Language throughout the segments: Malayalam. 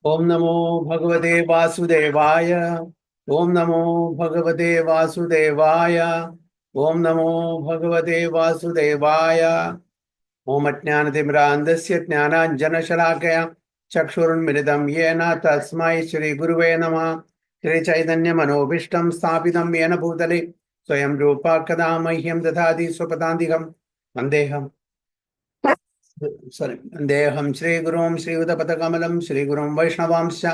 ओम नमो भगवते वासुदेवाय। ओम नमो भगवते वासुदेवाय। ओम नमो भगवते वासुदेवाय। ओम अज्ञानतिमिरान्धस्य ज्ञानाञ्जनशलाकया चक्षुरुन्मिलितं येन तस्मै श्रीगुरुवे नमः। श्रीचैतन्यमनोभीष्टं स्थापितं येन भूतले स्वयं रूपा कदा मह्यं ददाति स्वपदान्तिकं वन्देऽहम् देहं श्रीगुरुं श्रीयुतपथकमलं श्रीगुरुं वैष्णवांश्च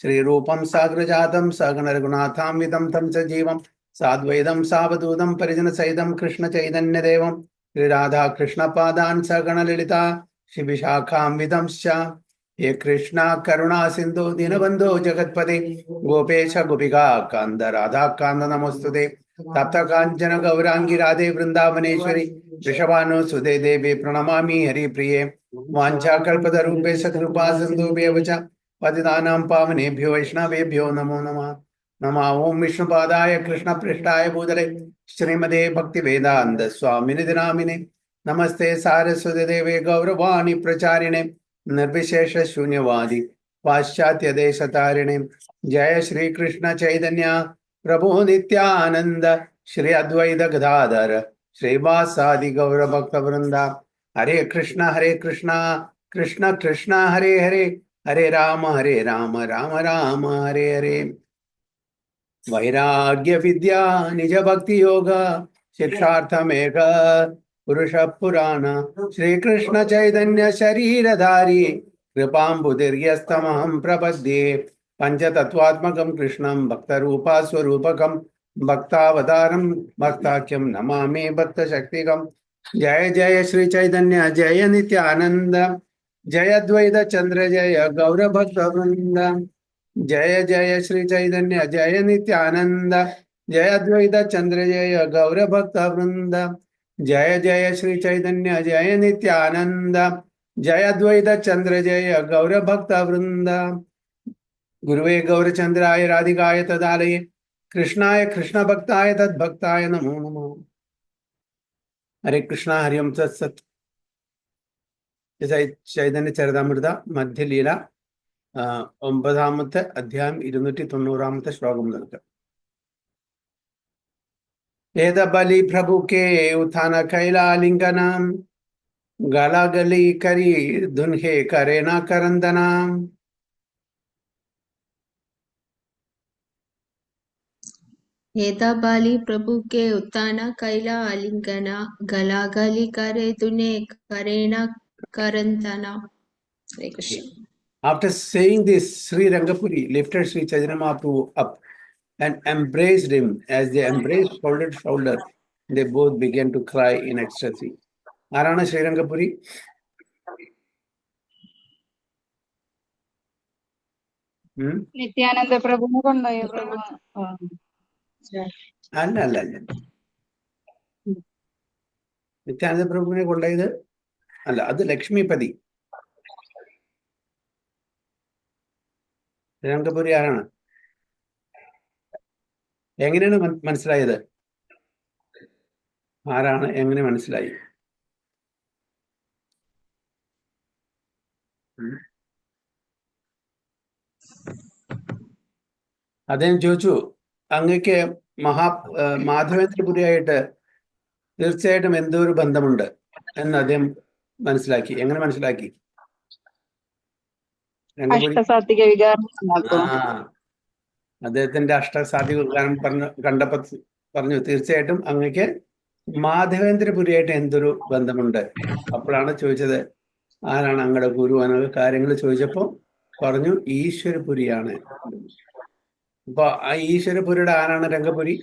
श्रीरूपं साग्रजातं सगणरघुनाथान्वितं तं च जीवं साद्वैतं सावधूतं परिजनसहितं कृष्णचैतन्यदेवं श्रीराधाकृष्णपादान् सगणललिता शिविशाखान्वितंश्च हे कृष्णा करुणा सिन्धु दीनबन्धो जगत्पते गोपेश गोपिका कान्द राधाकान्द नमोऽस्तुते तप्त काञ्चन गौरांगी राधे वृंदावनेश्वरी वृषभानुसुते देवी प्रणमामि हरिप्रिये वाञ्छाकल्पतरुभ्यश्च कृपा सिन्धुभ्येव च पतितानां पावनेभ्यो वैष्णवेभ्यो नमो नमः। नमः ओं विष्णुपादाय कृष्णपृष्ठाय भूतले श्रीमते भक्तिवेदान्त स्वामिनिधि नामिने नमस्ते सारस्वती देवे गौरवाणी प्रचारिणे निर्विशेष शून्यवादी पाश्चात्य देशतारिणे जय श्री कृष्ण चैतन्य प्रभु नित्यानंद श्री अद्वैत गदाधर श्रीवासादि गौर भक्त वृंदा हरे कृष्णा कृष्ण कृष्ण हरे हरे हरे राम राम राम हरे हरे। वैराग्य विद्या निज भक्ति योग शिक्षार्थमेक पुरुष पुराण श्री कृष्ण चैतन्य शरीरधारी कृपाम्बुदिर्यस्तमहं प्रपद्ये पंचतत्वात्मकं कृष्णं भक्तरूपा स्वरूपकं भक्तावतारं भक्ताख्यं नमामि भक्तशक्तिकं। जय जय श्री चैतन्य जय नित्यानंद जय अद्वैत चंद्र जय गौर भक्त वृंद। जय जय श्री चैतन्य जय नित्यानंद जय अद्वैत चंद्र जय गौर भक्त वृंद। जय जय श्री चैतन्य जय नित्यानंद जय अद्वैत चंद्र जय गौर भक्त वृंद। गुरुवे गौरचंद्राय राधिकाय तदालये कृष्णाय कृष्ण भक्ताय तद्भक्ताय नमो नमः। हरे कृष्णा हरि ओम तत्सत्। ചൈതന്യ ചരിതാമൃത മധ്യലീല 9ാമത്തെ അധ്യായം 290ാമത്തെ ശ്ലോകം നൽകുക. വേദബലി പ്രഭുക്കേ ഉത്ഥാന കൈലാലിംഗനം ഗലഗലി കരി ധുൻഹേ കരേണ കരന്തനാം. हेदाबाली प्रभु के उत्ताना कैला आलिंगना गलागली करे तूने करेना करंतना. Hare Krishna. After saying this, Sri Rangapuri lifted Sri Chaitanya Mahaprabhu up and embraced him. As they embraced shoulder to shoulder, they both began to cry in ecstasy. ആരാണ് ശ്രീരംഗപുരി? നിത്യാനന്ദ പ്രഭുവിനെ കൊണ്ടുപോയ പ്രഭു അല്ല അല്ല അല്ല നിത്യാനന്ദ പ്രഭുവിനെ കൊണ്ടുപോയത് അല്ല, അത് ലക്ഷ്മിപതി. ശ്രീരംഗപുരി ആരാണ്? എങ്ങനെയാണ് മനസ്സിലായത്? ആരാണ്, എങ്ങനെ മനസ്സിലായി? അദ്ദേഹം ചോദിച്ചു, അങ്ങക്ക് മാധവേന്ദ്രപുരിയായിട്ട് തീർച്ചയായിട്ടും എന്തോ ഒരു ബന്ധമുണ്ട് എന്ന് അദ്ദേഹം മനസ്സിലാക്കി. എങ്ങനെ മനസ്സിലാക്കി? അഷ്ടസാത്വിക വികാരം അദ്ദേഹത്തിന്റെ അഷ്ടസാത്വിക വികാരം കണ്ടപ്പോ പറഞ്ഞു, തീർച്ചയായിട്ടും അങ്ങക്ക് മാധവേന്ദ്രപുരിയായിട്ട് എന്തൊരു ബന്ധമുണ്ട്. അപ്പോഴാണ് ചോദിച്ചത്, ആരാണ് അങ്ങയുടെ ഗുരു എന്നൊക്കെ കാര്യങ്ങൾ ചോദിച്ചപ്പോ പറഞ്ഞു, ഈശ്വരപുരിയാണ്. അപ്പൊ ആ ഈശ്വരപുരിയുടെ ആരാണ് രംഗപുരി?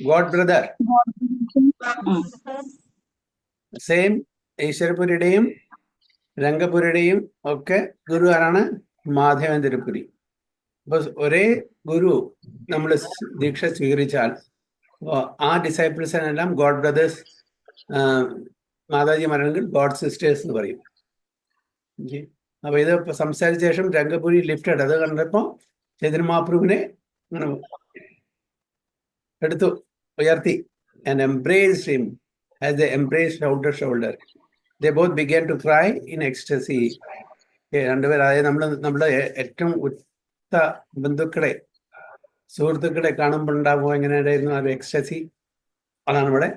God brother. സെയിം ഈശ്വരപുരിയുടെയും രംഗപുരിയുടെയും ഒക്കെ ഗുരു ആരാണ്? മാധവേന്ദ്രപുരി. അപ്പൊ ഒരേ ഗുരു നമ്മൾ ദീക്ഷ സ്വീകരിച്ചാൽ ആ ഡിസൈപ്പിൾസിനെല്ലാം ഗോഡ് ബ്രദേഴ്സ്, മാതാജി മരണെങ്കിൽ ഗോഡ് സിസ്റ്റേഴ്സ് എന്ന് പറയും. അപ്പൊ ഇത് സംസാരിച്ച ശേഷം രംഗപുരി ലിഫ്റ്റഡ്. അത് കണ്ടപ്പോ ചൈതന്യ മഹാപ്രഭുവിനെ എടുത്തു. ഉയർത്തി and embraced him as they embraced shoulder to shoulder. They both began to cry in ecstasy. രണ്ടുപേരും, അതായത് നമ്മുടെ ഏറ്റവും ഉറ്റ ബന്ധുക്കളെ, സുഹൃത്തുക്കളെ കാണുമ്പോൾ ഉണ്ടാകുമ്പോൾ എങ്ങനെയായിരുന്നു ആ എക്സ്റ്റസി, അതാണ് ഇവിടെ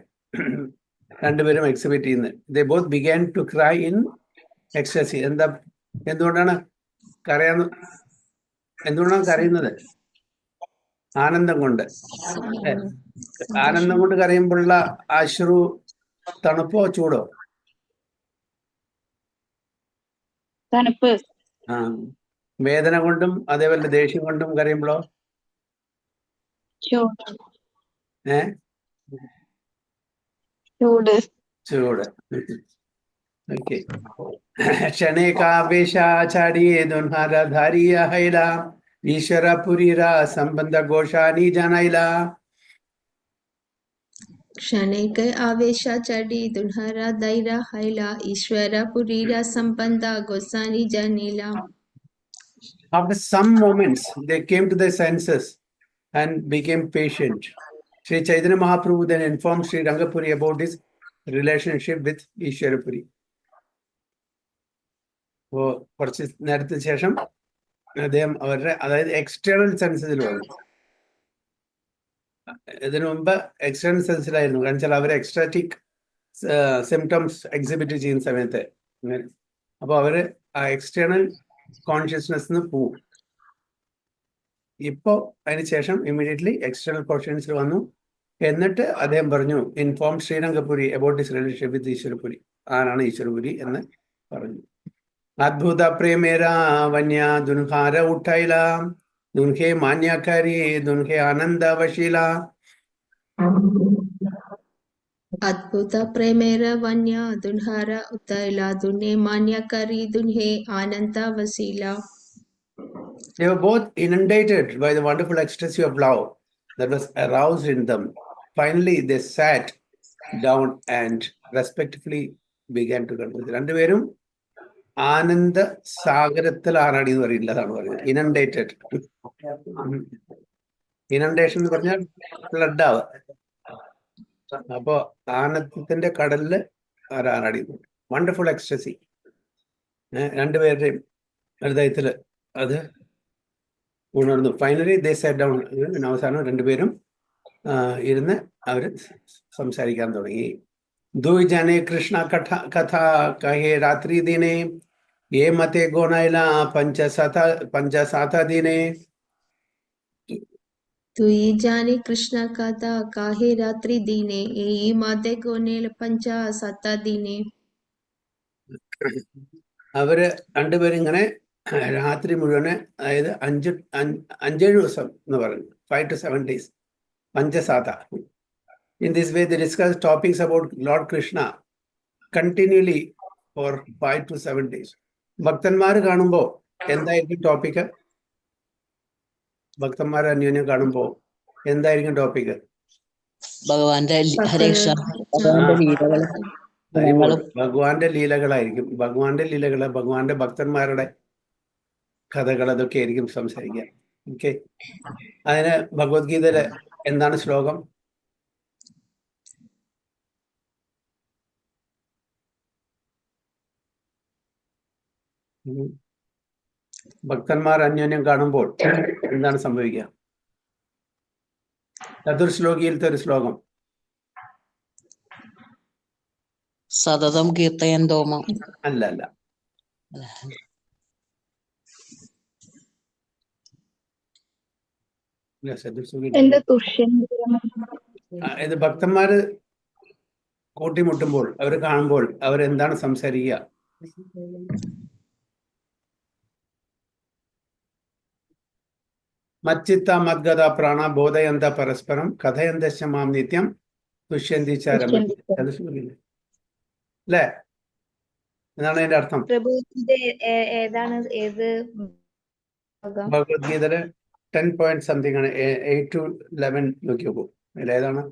രണ്ടുപേരും എക്സിബിറ്റ് ചെയ്യുന്നത്. They both began to cry in ecstasy. എന്തുകൊണ്ടാണ് കരയുന്നത്? ആനന്ദം കൊണ്ട്. ആനന്ദം കൊണ്ട് കരയുമ്പോഴുള്ള അശ്രു തണുപ്പോ ചൂടോ? തണുപ്പ്. വേദന കൊണ്ടും അതേപോലെ ദേഷ്യം കൊണ്ടും കരയുമ്പോഴോ? ചൂട്. ഓക്കെ. ക്ഷണേകാവേശാചാര്യേ ദുൻഹാരധാരിയ ഹൈല ഈശ്വരപുരീര സംബന്ധ ഘോഷാനി ജനൈല. ಕ್ಷಣೇಕ ಆವೇಶ ಚಡಿ ದುನ್ಹರ ಧೈರ್ಯ ಹೈಲ ಈಶ್ವರ ಪುರೀರ ಸಂಬಂಧ ಗೋಸಾನಿ ಜನಿಲ. After some moments, they came to their senses and became patient. Sri Chaitanya Mahaprabhu then informed Sri Rangapuri about his relationship with Ishwarapuri. കുറച്ച് നേരത്തിന് ശേഷം അദ്ദേഹം അവരുടെ, അതായത് എക്സ്റ്റേണൽ സെൻസിൽ വന്നു. ഇതിനു മുമ്പ് എക്സ്റ്റേണൽ സെൻസിലായിരുന്നു. കാരണം വെച്ചാൽ അവർ എക്സ്ട്രാറ്റിക് സിംറ്റംസ് എക്സിബിറ്റ് ചെയ്യുന്ന സമയത്ത് അപ്പോൾ അവര് ആ എക്സ്റ്റേണൽ കോൺഷ്യസ്നെസ്സിന് പോവും. ഇപ്പോ അതിനുശേഷം ഇമ്മീഡിയറ്റ്ലി എക്സ്റ്റേണൽ കോൺഷ്യസ്നസ് വന്നു. എന്നിട്ട് അദ്ദേഹം പറഞ്ഞു, inform Srirangapuri about his relationship with Ishvarapuri. ആരാണ് ഈശ്വരപുരി എന്ന് പറഞ്ഞു. അദ്ഭുത പ്രേമേരാ വന്യ ദുൻഹാര ഉഠൈല ദുൻഹെ മാന്യകാരി ദുൻഹെ ആനന്ദവശീല. ಅದ್ಭುತ ಪ್ರೇಮೇರ ವನ್ಯ ದುನ್ಹಾರ ಉತ್ತೈಲ ದುನ್ಹೆ ಮಾನ್ಯಕರಿ ದುನ್ಹೆ ಆನಂದ ವಸೀಲ. They were both inundated by the wonderful ecstasy of love that was aroused in them. Finally, they sat down and respectfully began to converse. രണ്ടുപേരും ആനന്ദ സാഗരത്തിൽ ആറാടി എന്ന് പറയില്ല, അതാണ് പറയുന്നത്. ഇനണ്ടേറ്റഡ്. ഇനണ്ടേഷൻ എന്ന് പറഞ്ഞാൽ ഫ്ലഡ് ആവുക. അപ്പോ ആനന്ദത്തിന്റെ കടലില് ആറാടി. വണ്ടർഫുൾ എക്സ്റ്റസി രണ്ടുപേരുടെയും ഹൃദയത്തില് അത് ഉണർന്നു. ഫൈനലി ദേ സാറ്റ് ഡൗൺ. അവസാനം രണ്ടുപേരും ഇരുന്ന് അവര് സംസാരിക്കാൻ തുടങ്ങി. ദുയ് ജനെ കൃഷ്ണ കഥ കഹേ രാത്രി ദിനെ യേ മതേ ഗോനൈല പഞ്ചസാത ദിനെ. ತುಯಿ ಜಾನೆ ಕೃಷ್ಣ ಕಥ ಕಾಹೆ ರಾತ್ರಿ ದೀನೆ ಈ ಮಾತೆ ಗೋನೆ ಪಂಚ ಸತ್ತ ದೀನೆ. അവര് രണ്ടുപേരും ഇങ്ങനെ രാത്രി മുഴുവന്, അതായത് 5-7 ദിവസം എന്ന് പറഞ്ഞു, 5 to 7 days, പഞ്ചസാത. In this way, they discussed topics about Lord Krishna continually for 5 to 7 days. ഭക്തന്മാർ കാണുമ്പോൾ എന്തായിരിക്കും ടോപ്പിക്? ഭക്തന്മാർ അന്യോന്യം കാണുമ്പോൾ എന്തായിരിക്കും ടോപ്പിക്? ഭഗവാന്റെ ഭഗവാന്റെ ലീലകളായിരിക്കും. ഭഗവാന്റെ ഭക്തന്മാരുടെ കഥകൾ, അതൊക്കെ ആയിരിക്കും സംസാരിക്കുക. ഓക്കെ. അതിന് ഭഗവത്ഗീതയില് എന്താണ് ശ്ലോകം? ഭക്തന്മാർ അന്യോന്യം കാണുമ്പോൾ എന്താണ് സംഭവിക്കുക? ചതുർശ്ലോകിയിലത്തെ ഒരു ശ്ലോകം. സതതം കീർത്തയന്തോമ. അല്ല, ഇത് ഭക്തന്മാര് കൂട്ടിമുട്ടുമ്പോൾ, അവർ കാണുമ്പോൾ അവരെന്താണ് സംസാരിക്കുക? മച്ചിത്ത മദ്ഗത പ്രാണ ബോധയന്ത പരസ്പരം കഥയന്തശ്ച മാം നിത്യം തുഷ്യന്തി ചാരമല്ലേ? അല്ലേ? എന്നാണ് അതിന്റെ അർത്ഥം. ഭഗവത്ഗീതയില് 10 point something ആണ്. 8 to 11 നോക്കി നോക്കൂ. അതിലേതാണ്?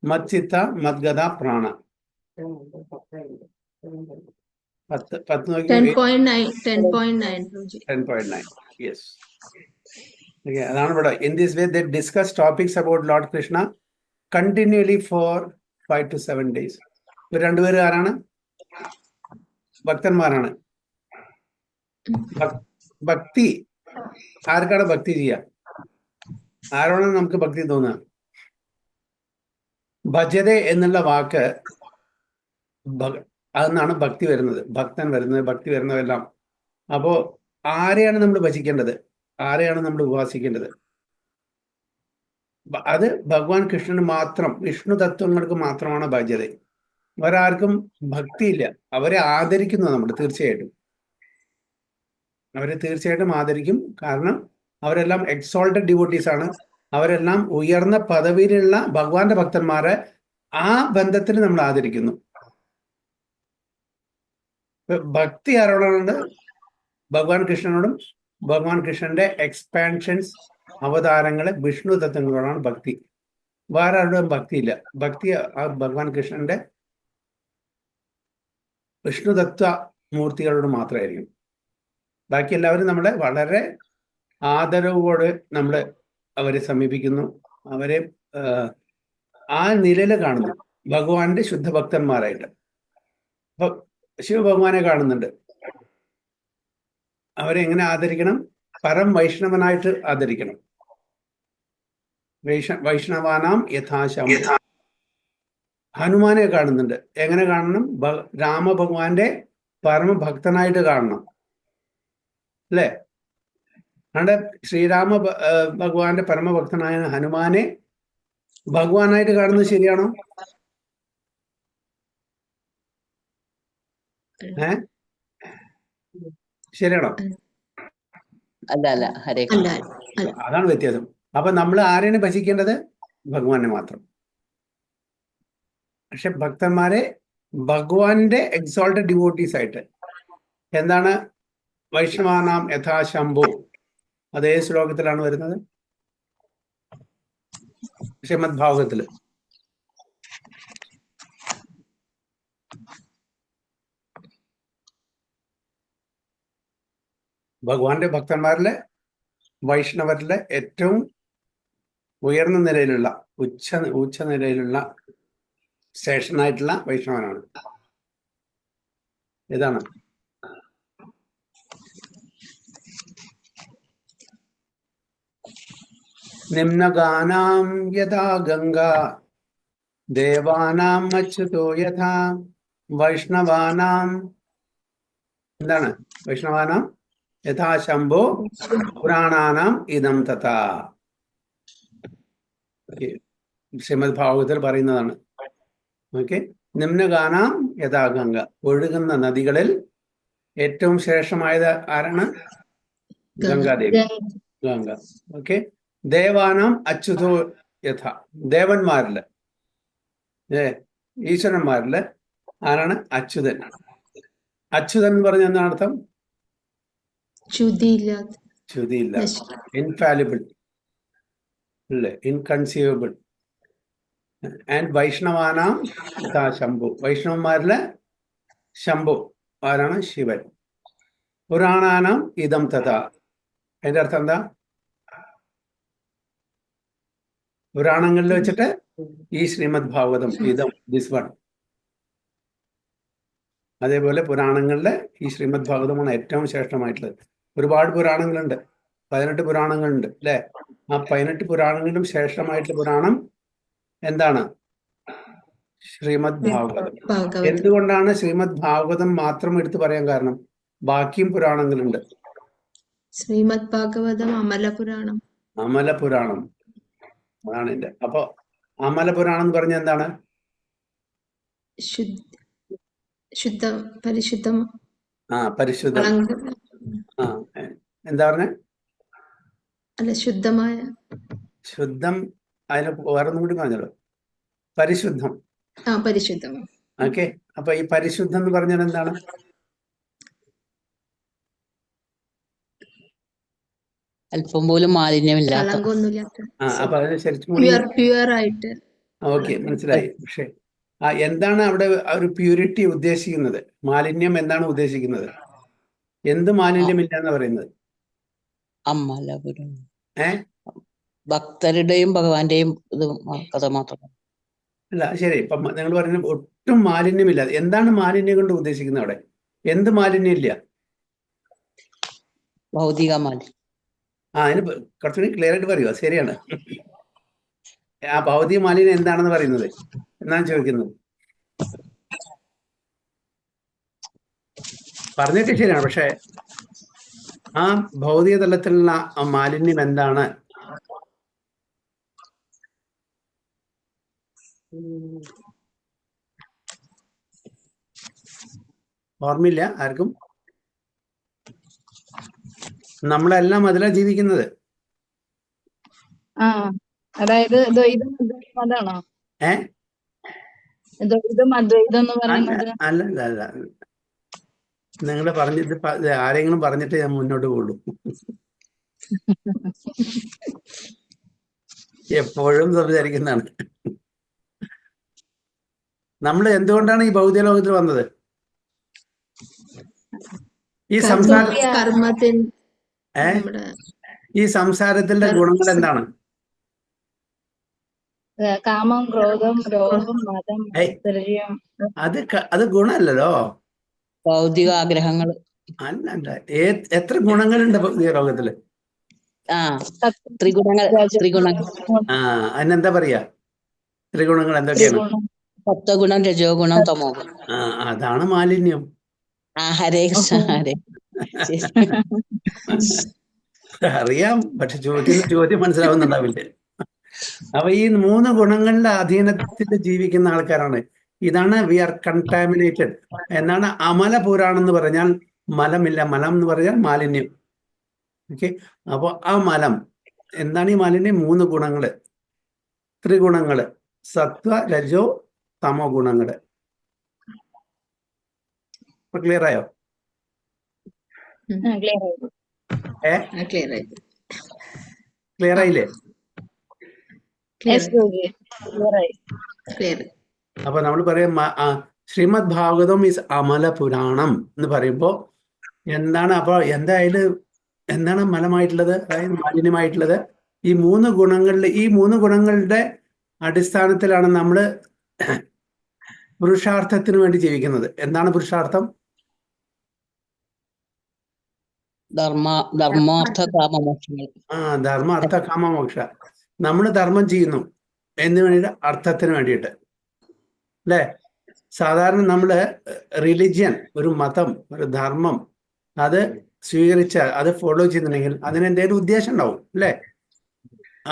മച്ചിത്ത മദ്ഗത പ്രാണ. 10 നോക്കി 10.9 10.9 Guruji. 10.9. യെസ്. Okay, അതാണ് ഇവിടെ. In this way they discuss topics about Lord Krishna continually for 5 to 7 days. ഇവർ രണ്ടുപേരും ആരാണ്? ഭക്തന്മാരാണ്. ഭക്തി ആർക്കാണ് ഭക്തി ചെയ്യുക? ആരോടാണ് നമുക്ക് ഭക്തി തോന്നുക? ഭജതെ എന്നുള്ള വാക്ക് അതെന്നാണ് ഭക്തി വരുന്നത്, ഭക്തൻ വരുന്നത്, ഭക്തി വരുന്നതെല്ലാം. അപ്പോ ആരെയാണ് നമ്മൾ ഭജിക്കേണ്ടത്? ആരെയാണ് നമ്മൾ ഉപാസിക്കേണ്ടത്? അത് ഭഗവാൻ കൃഷ്ണന് മാത്രം, വിഷ്ണു തത്വങ്ങൾക്ക് മാത്രമാണ് ഭജത. അവരാർക്കും ഭക്തിയില്ല. അവരെ ആദരിക്കുന്നു നമ്മൾ തീർച്ചയായിട്ടും. അവരെ തീർച്ചയായിട്ടും ആദരിക്കും. കാരണം അവരെല്ലാം എക്സോൾട്ടഡ് ഡിവോട്ടീസ് ആണ്. അവരെല്ലാം ഉയർന്ന പദവിയിലുള്ള ഭഗവാന്റെ ഭക്തന്മാരെ ആ ബന്ധത്തിൽ നമ്മൾ ആദരിക്കുന്നു. ഭക്തി ആരോടാണ്? ഭഗവാൻ കൃഷ്ണനോടും ഭഗവാൻ കൃഷ്ണന്റെ എക്സ്പാൻഷൻസ്, അവതാരങ്ങളെ, വിഷ്ണു തത്വങ്ങളോടാണ് ഭക്തി. വേറെ ആരുടെയും ഭക്തിയില്ല. ഭക്തി ആ ഭഗവാൻ കൃഷ്ണന്റെ വിഷ്ണു തത്വ മൂർത്തികളോട് മാത്രമായിരിക്കും. ബാക്കി എല്ലാവരും നമ്മളെ വളരെ ആദരവോട് നമ്മൾ അവരെ സമീപിക്കുന്നു, അവരെ ആ നിലയിൽ കാണുന്നു, ഭഗവാന്റെ ശുദ്ധഭക്തന്മാരായിട്ട്. അപ്പൊ ശിവഭഗവാനെ കാണുന്നുണ്ട്. അവരെ എങ്ങനെ ആദരിക്കണം? പരം വൈഷ്ണവനായിട്ട് ആദരിക്കണം. വൈഷ്ണവാനാം യഥാശം. ഹനുമാനെ കാണുന്നുണ്ട്. എങ്ങനെ കാണണം? രാമഭഗവാന്റെ പരമഭക്തനായിട്ട് കാണണം, അല്ലേ? അതുകൊണ്ട് ശ്രീരാമ ഭഗവാന്റെ പരമഭക്തനായ ഹനുമാനെ ഭഗവാനായിട്ട് കാണുന്നത് ശരിയാണോ? ശരിയാണോ? അല്ല അല്ല, ഹരേ അല്ല അല്ല. അതാണ് വ്യത്യാസം. അപ്പൊ നമ്മൾ ആരെയാണ് ഭജിക്കേണ്ടത്? ഭഗവാനെ മാത്രം. പക്ഷെ ഭക്തന്മാരെ ഭഗവാന്റെ എക്സോൾട്ടഡ് ഡിവോട്ടീസ് ആയിട്ട്. എന്താണ് വൈഷ്ണവാനാം യഥാശംഭു? അതേ ശ്ലോകത്തിലാണ് വരുന്നത്, ശ്രീമദ് ഭാഗവതത്തില്. ഭഗവാന്റെ ഭക്തന്മാരിലെ വൈഷ്ണവരിലെ ഏറ്റവും ഉയർന്ന നിലയിലുള്ള ഉച്ച നിലയിലുള്ള ശ്രേഷ്ഠനായിട്ടുള്ള വൈഷ്ണവനാണ്. ഇതാണ് നിമ്നഗാനാം യഥാ ഗംഗാ ദേവാനാം അച്യുതോ യഥാ വൈഷ്ണവാനാം. എന്താണ് വൈഷ്ണവാനാം? യഥാ ശംഭോ പുരാണാനാം ഇദം തഥാ. ശ്രീമദ് ഭാഗവതത്തിൽ പറയുന്നതാണ്. ഓക്കെ. നിമ്നഗാനാം യഥാ ഗംഗ. ഒഴുകുന്ന നദികളിൽ ഏറ്റവും ശ്രേഷ്ഠമായത് ആരാണ്? ഗംഗാദേവി, ഗംഗ. ഓക്കെ. ദേവാനാം അച്യുതോ യഥ. ദേവന്മാരില്, ഈശ്വരന്മാരില് ആരാണ്? അച്യുതൻ. അച്യുതൻ എന്ന് പറഞ്ഞ എന്താണ് അർത്ഥം? ച്യുതിയില്ല, ഇൻഫാലിബിൾ, അല്ലേ? ഇൻകൺസീവബിൾ. ആൻഡ് വൈഷ്ണവാനാം യഥാ ശംഭു. വൈഷ്ണവന്മാരിലെ ശംഭു ആരാണ്? ശിവൻ. പുരാണാനാം ഇദം തഥാ. അതിന്റെ അർത്ഥം എന്താ? പുരാണങ്ങളിൽ വെച്ചിട്ട് ഈ ശ്രീമദ് ഭാഗവതം, ഇദം, ദിസ് വൺ. അതേപോലെ പുരാണങ്ങളിലെ ഈ ശ്രീമദ് ഭാഗവതമാണ് ഏറ്റവും ശ്രേഷ്ഠമായിട്ടുള്ളത്. ഒരുപാട് പുരാണങ്ങളുണ്ട്, 18 പുരാണങ്ങളുണ്ട്, അല്ലെ? ആ 18 പുരാണങ്ങളിലും ശ്രേഷ്ഠമായിട്ടുള്ള പുരാണം എന്താണ്? ശ്രീമദ് ഭാഗവതം. എന്തുകൊണ്ടാണ് ശ്രീമദ് ഭാഗവതം മാത്രം എടുത്തു പറയാൻ കാരണം? ബാക്കിയും പുരാണങ്ങളുണ്ട്. ശ്രീമദ് ഭാഗവതം അമലപുരാണം. അമലപുരാണം അതാണ് എന്റെ. അപ്പൊ അമലപുരാണം എന്ന് പറഞ്ഞ എന്താണ്? പരിശുദ്ധം. പരിശുദ്ധം. എന്താ പറഞ്ഞ? അല്ല, ശുദ്ധമായ. ശുദ്ധം. അതിന് വേറൊന്നും കൂടി പറഞ്ഞല്ലോ, പരിശുദ്ധം. പരിശുദ്ധം. ഓക്കെ. അപ്പൊ ഈ പരിശുദ്ധം എന്ന് പറഞ്ഞാൽ എന്താണ്? അല്പം പോലും മാലിന്യമില്ലാത്ത. കളങ്കൊന്നുമില്ലാത്ത. അപ്പൊ അതിന് ശരിക്കും പ്യുവർ ആയിട്ട്. ഓക്കെ, മനസ്സിലായി. പക്ഷെ എന്താണ് അവിടെ ഒരു പ്യൂരിറ്റി ഉദ്ദേശിക്കുന്നത്? മാലിന്യം എന്താണ് ഉദ്ദേശിക്കുന്നത്? എന്ത് മാലിന്യമില്ല എന്ന് പറയുന്നത്? അമലപുരം ഏ ഭക്തരുടെയും ഭഗവാന്റെയും ഇത് കഥ മാത്രം. അല്ല, ശരി. ഇപ്പൊ നിങ്ങൾ പറയുന്ന ഒട്ടും മാലിന്യമില്ല. എന്താണ് മാലിന്യം കൊണ്ട് ഉദ്ദേശിക്കുന്നത് അവിടെ? എന്ത് മാലിന്യം ഇല്ല? ഭൗതിക മാലിന്യം. അതിന് കുറച്ചുകൂടി ക്ലിയർ ആയിട്ട് പറയുക. ശരിയാണ്. ആ ഭൗതിക മാലിന്യം എന്താണെന്ന് പറയുന്നത് എന്നാണ് ചോദിക്കുന്നത്. പറഞ്ഞൊക്കെ ശരിയാണ്, പക്ഷെ ആ ഭൗതിക തലത്തിലുള്ള ആ മാലിന്യം എന്താണ്? ഓർമ്മയില്ല ആർക്കും? നമ്മളെല്ലാം അതിലാ ജീവിക്കുന്നത്. അതായത് ദ്വൈതം അദ്വൈതം അതാണോ? ഏ ദ്വൈതം അദ്വൈതം എന്ന് പറയുന്നത്? അല്ല. നിങ്ങൾ പറഞ്ഞിട്ട് ആരെങ്കിലും പറഞ്ഞിട്ട് ഞാൻ മുന്നോട്ട് പോകുള്ളൂ. എപ്പോഴും സംസാരിക്കുന്നതാണ്. നമ്മൾ എന്തുകൊണ്ടാണ് ഈ ഭൗതിക ലോകത്തിൽ വന്നത്? ഈ ഈ സംസാരത്തിന്റെ ഗുണങ്ങൾ എന്താണ്? കാമം, ക്രോധം, രോഗം, മതം, അത് ഗുണമല്ലല്ലോ. ഭൗതിക ആഗ്രഹങ്ങൾ അല്ല. എത്ര ഗുണങ്ങളുണ്ട് ഭൗതിക ലോകത്തില്? ത്രിഗുണങ്ങൾ. അതിനെന്താ പറയാ? ത്രിഗുണങ്ങൾ എന്തൊക്കെയാണ്? സത്വഗുണം, രജോ ഗുണം, തമോ ഗുണം. അതാണ് മാലിന്യം. ഹരേ കൃഷ്ണ. ഹരേ അറിയാം, പക്ഷെ ചോദ്യം മനസ്സിലാവുന്നുണ്ടാവില്ലേ? അപ്പൊ ഈ 3 ഗുണങ്ങളുടെ അധീനത്തിൽ ജീവിക്കുന്ന ആൾക്കാരാണ്. ഇതാണ് വി ആർ കണ്ടാമിനേറ്റഡ്. എന്നാണ് അമല പുരാണം എന്ന് പറഞ്ഞാൽ മലമില്ല. മലം എന്ന് പറഞ്ഞാൽ മാലിന്യം. ഓക്കെ. അപ്പൊ ആ മലം എന്താണ്? ഈ മാലിന്യം 3 ഗുണങ്ങള്, ത്രിഗുണങ്ങള്, സത്വ രജോ തമോ ഗുണങ്ങള്. ഇപ്പൊ ക്ലിയർ ആയോ? ക്ലിയർ ആയില്ലേ? അപ്പൊ നമ്മൾ പറയാം ശ്രീമദ് ഭാഗവതം ഈസ് അമല പുരാണം എന്ന് പറയുമ്പോ എന്താണ്? അപ്പൊ എന്താണ് മലമായിട്ടുള്ളത്, അതായത് മാലിന്യമായിട്ടുള്ളത്? ഈ 3 ഗുണങ്ങളുടെ അടിസ്ഥാനത്തിലാണ് നമ്മൾ പുരുഷാർത്ഥത്തിന് വേണ്ടി ജീവിക്കുന്നത്. എന്താണ് പുരുഷാർത്ഥം? ധർമാർത്ഥ കാമമോക്ഷങ്ങൾ. ധർമ്മ അർത്ഥ കാമമോക്ഷ. നമ്മൾ ധർമ്മം ചെയ്യുന്നു എന്ന് വേണ്ടിയിട്ട്, അർത്ഥത്തിന് വേണ്ടിയിട്ട്, അല്ലേ? സാധാരണ നമ്മള് റിലിജിയൻ, ഒരു മതം, ഒരു ധർമ്മം അത് സ്വീകരിച്ചാൽ, അത് ഫോളോ ചെയ്യുന്നുണ്ടെങ്കിൽ അതിന് എന്തെങ്കിലും ഉദ്ദേശം ഉണ്ടാവും, അല്ലേ?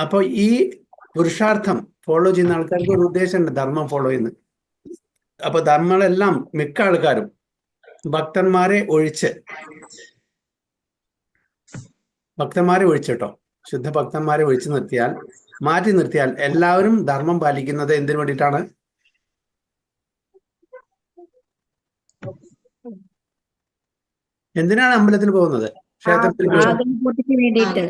അപ്പൊ ഈ പുരുഷാർത്ഥം ഫോളോ ചെയ്യുന്ന ആൾക്കാർക്ക് ഒരു ഉദ്ദേശമുണ്ട്, ധർമ്മം ഫോളോ ചെയ്യുന്നത്. അപ്പൊ ധർമ്മങ്ങളെല്ലാം മിക്ക ആൾക്കാരും ഭക്തന്മാരെ ഒഴിച്ചിട്ടോ, ശുദ്ധ ഭക്തന്മാരെ മാറ്റി നിർത്തിയാൽ എല്ലാവരും ധർമ്മം പാലിക്കുന്നത് എന്തിനു വേണ്ടിയിട്ടാണ്? എന്തിനാണ് അമ്പലത്തിൽ പോകുന്നത്, ക്ഷേത്രത്തിൽ വേണ്ടിയിട്ട്?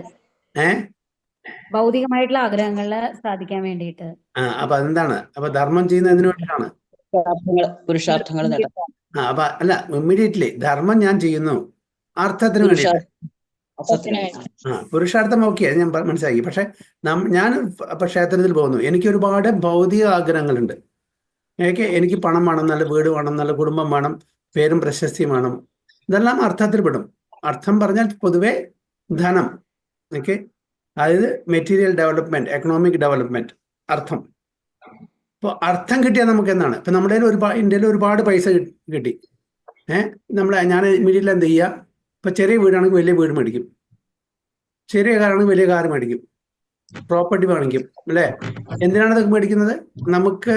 ഭൗതികമായിട്ടുള്ള ആഗ്രഹങ്ങളെ സാധിക്കാൻ വേണ്ടിയിട്ട്. അപ്പൊ അതെന്താണ്? അപ്പൊ ധർമ്മം ചെയ്യുന്നത് എന്തിനു വേണ്ടിയിട്ടാണ്? പുരുഷാർത്ഥങ്ങൾ. അപ്പൊ അല്ല, ഇമ്മീഡിയറ്റ്ലി ധർമ്മം ഞാൻ ചെയ്യുന്നു അർത്ഥത്തിന് വേണ്ടിയിട്ട്. പുരുഷാർത്ഥം ഓക്കെ, ഞാൻ മനസ്സിലാക്കി. പക്ഷെ ഞാൻ ക്ഷേത്രത്തിൽ പോകുന്നു, എനിക്ക് ഒരുപാട് ഭൗതിക ആഗ്രഹങ്ങളുണ്ട്. എനിക്ക് പണം വേണം, നല്ല വീട് വേണം, നല്ല കുടുംബം വേണം, പേരും പ്രശസ്തിയും വേണം. ഇതെല്ലാം അർത്ഥത്തിൽ പെടും. അർത്ഥം പറഞ്ഞാൽ പൊതുവെ ധനം. ഓക്കെ, അതായത് മെറ്റീരിയൽ ഡെവലപ്മെന്റ്, എക്കണോമിക് ഡെവലപ്മെന്റ്, അർത്ഥം. ഇപ്പോൾ അർത്ഥം കിട്ടിയാൽ നമുക്ക് എന്താണ്? ഇപ്പം നമ്മുടെ ഇന്ത്യയിൽ ഒരുപാട് പൈസ കിട്ടി. ഞാൻ ഇമ്മീഡിയറ്റ്ലി എന്ത് ചെയ്യുക? ഇപ്പം ചെറിയ വീടാണെങ്കിൽ വലിയ വീട് മേടിക്കും, ചെറിയ കാറാണെങ്കിൽ വലിയ കാർ മേടിക്കും, പ്രോപ്പർട്ടി വാങ്ങിക്കും, അല്ലേ? എന്തിനാണ് ഇതൊക്കെ മേടിക്കുന്നത്? നമുക്ക്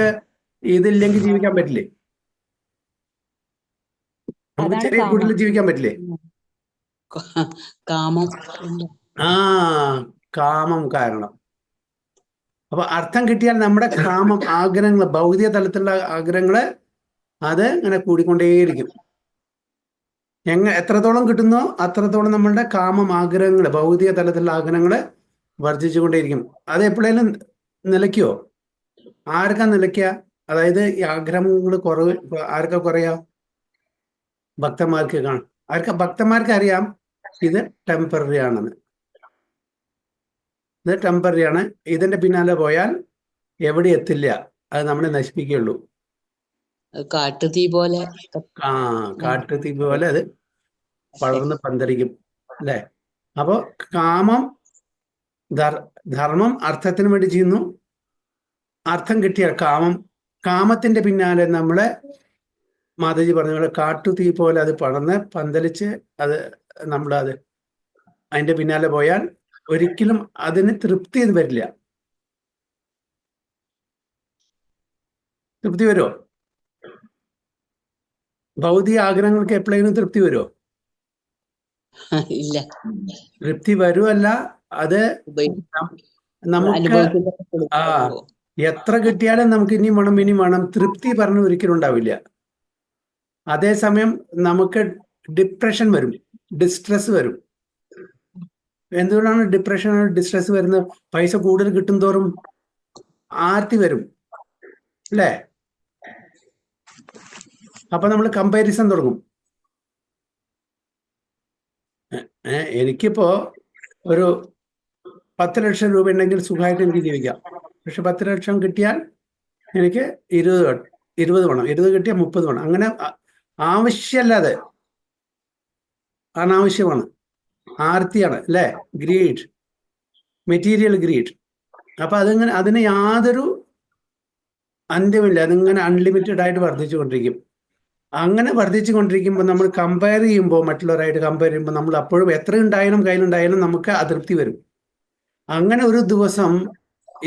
ഇതില്ലെങ്കിൽ ജീവിക്കാൻ പറ്റില്ലേ? നമുക്ക് ചെറിയ വീട്ടിൽ ജീവിക്കാൻ പറ്റില്ലേ? കാമം കാരണം. അപ്പൊ അർത്ഥം കിട്ടിയാൽ നമ്മുടെ കാമം, ആഗ്രഹങ്ങൾ, ഭൗതിക തലത്തിലുള്ള ആഗ്രഹങ്ങള് അത് ഇങ്ങനെ കൂടിക്കൊണ്ടേയിരിക്കും. എത്രത്തോളം കിട്ടുന്നോ അത്രത്തോളം നമ്മളുടെ കാമം, ആഗ്രഹങ്ങള്, ഭൗതിക തലത്തിലുള്ള ആഗ്രഹങ്ങള് വർദ്ധിച്ചുകൊണ്ടേയിരിക്കും. അത് എപ്പോഴേലും നിലയ്ക്കുമോ? ആർക്കാ നിലയ്ക്കുക? അതായത് ഈ ആഗ്രഹങ്ങൾ കുറവ് ആർക്കാ കുറയാ? ഭക്തന്മാർക്ക് കാണും. ഭക്തന്മാർക്ക് അറിയാം ഇത് ടെമ്പററി ആണെന്ന്. ഇത് ടെമ്പററി ആണ്. ഇതിന്റെ പിന്നാലെ പോയാൽ എവിടെ എത്തില്ല, അത് നമ്മളെ നശിപ്പിക്കുകയുള്ളൂ. കാട്ടുതീ പോലെ. കാട്ടുതീ പോലെ അത് പടർന്ന് പന്തലിക്കും അല്ലേ? അപ്പോ കാമം ധർമ്മം അർത്ഥത്തിന് വേണ്ടി ചെയ്യുന്നു. അർത്ഥം കിട്ടിയ കാമത്തിന്റെ പിന്നാലെ നമ്മളെ മാതാജി പറഞ്ഞ പോലെ കാട്ടുതീ പോലെ അത് പടർന്ന് പന്തലിച്ച് അത് അതിന്റെ പിന്നാലെ പോയാൽ ഒരിക്കലും അതിന് തൃപ്തി വരില്ല. തൃപ്തി വരുമോ? ഭൗതിക ആഗ്രഹങ്ങൾക്ക് എപ്പോഴെങ്കിലും തൃപ്തി വരുമോ? ഇല്ല. തൃപ്തി വരുമല്ല, അത് നമുക്ക് എത്ര കിട്ടിയാലും നമുക്ക് ഇനി വേണം തൃപ്തി പറഞ്ഞ് ഒരിക്കലും ഉണ്ടാവില്ല. അതേസമയം നമുക്ക് ഡിപ്രഷൻ വരും, ഡിസ്ട്രെസ് വരും. എന്തുകൊണ്ടാണ് ഡിപ്രഷൻ ഡിസ്ട്രെസ് വരുന്നത്? പൈസ കൂടുതൽ കിട്ടും തോറും ആർത്തി വരും അല്ലേ? അപ്പൊ നമ്മൾ കമ്പാരിസൺ തുടങ്ങും. എനിക്കിപ്പോ ഒരു 10 ലക്ഷം രൂപ ഉണ്ടെങ്കിൽ സുഖമായിട്ട് എനിക്ക് ജീവിക്കാം. പക്ഷെ 10 ലക്ഷം കിട്ടിയാൽ എനിക്ക് 20 വേണം, 20 കിട്ടിയാൽ 30 വേണം. അങ്ങനെ ആവശ്യമല്ലാതെ അനാവശ്യമാണ്, ആർത്തിയാണ് അല്ലേ? Greed, material greed. അപ്പൊ അതിന് യാതൊരു അന്ത്യമില്ല. അതിങ്ങനെ അൺലിമിറ്റഡ് ആയിട്ട് വർദ്ധിച്ചുകൊണ്ടിരിക്കും. അങ്ങനെ വർദ്ധിച്ചുകൊണ്ടിരിക്കുമ്പോൾ നമ്മൾ കമ്പയർ ചെയ്യുമ്പോൾ, മറ്റുള്ളവരായിട്ട് കമ്പയർ ചെയ്യുമ്പോൾ നമ്മൾ അപ്പോഴും എത്ര ഉണ്ടായാലും കയ്യിലുണ്ടായാലും നമുക്ക് അതൃപ്തി വരും. അങ്ങനെ ഒരു ദിവസം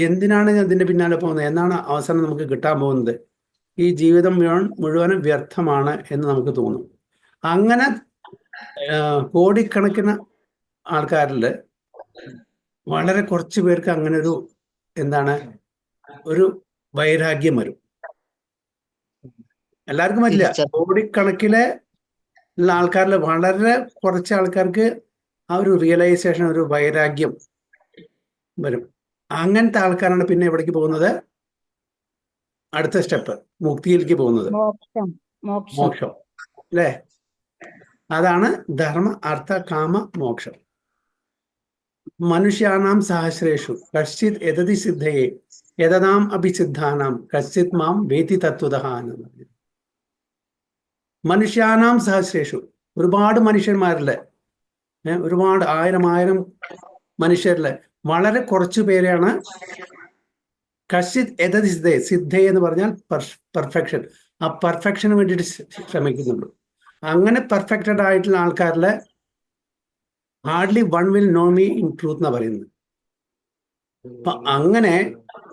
എന്തിനാണ് അതിന്റെ പിന്നാലെ പോകുന്നത്, എന്നാണ് അവസാനം നമുക്ക് കിട്ടാൻ പോകുന്നത്? ഈ ജീവിതം മുഴുവനും വ്യർത്ഥമാണ് എന്ന് നമുക്ക് തോന്നും. അങ്ങനെ കോടിക്കണക്കിന് ആൾക്കാരിൽ വളരെ കുറച്ച് പേർക്ക് അങ്ങനെ ഒരു വൈരാഗ്യം വരും. എല്ലാവർക്കും വരില്ല. കോടിക്കണക്കിലെ ഉള്ള ആൾക്കാരിൽ വളരെ കുറച്ച് ആൾക്കാർക്ക് ആ ഒരു റിയലൈസേഷൻ, ഒരു വൈരാഗ്യം വരും. അങ്ങനത്തെ ആൾക്കാരാണ് പിന്നെ എവിടേക്ക് പോകുന്നത്? അടുത്ത സ്റ്റെപ്പ്, മുക്തിയിലേക്ക് പോകുന്നത്. മോക്ഷം അല്ലേ? അതാണ് ധർമ്മ അർത്ഥ കാമ മോക്ഷം. മനുഷ്യാനാം സഹസ്രേഷു കശ്ചിത് യതതി സിദ്ധയെ യതനാം അഭിസിദ്ധാനാം കശ്ചിത് മാം വേതി തത്വതഃ എന്ന് പറഞ്ഞു. മനുഷ്യാനാം സഹസ്രേഷു, ഒരുപാട് മനുഷ്യന്മാരില്, ഒരുപാട് ആയിരം മനുഷ്യരില് വളരെ കുറച്ചു പേരെയാണ് കശ്ചിത് യതതി സിദ്ധയെ, സിദ്ധയെ എന്ന് പറഞ്ഞാൽ പെർഫെക്ഷൻ, ആ പെർഫെക്ഷന് വേണ്ടിയിട്ട് ശ്രമിക്കുന്നുള്ളൂ. അങ്ങനെ പെർഫെക്റ്റഡ് ആയിട്ടുള്ള ആൾക്കാരില് hardly one will know me in truth എന്നാ പറയുന്നത്. അപ്പൊ അങ്ങനെ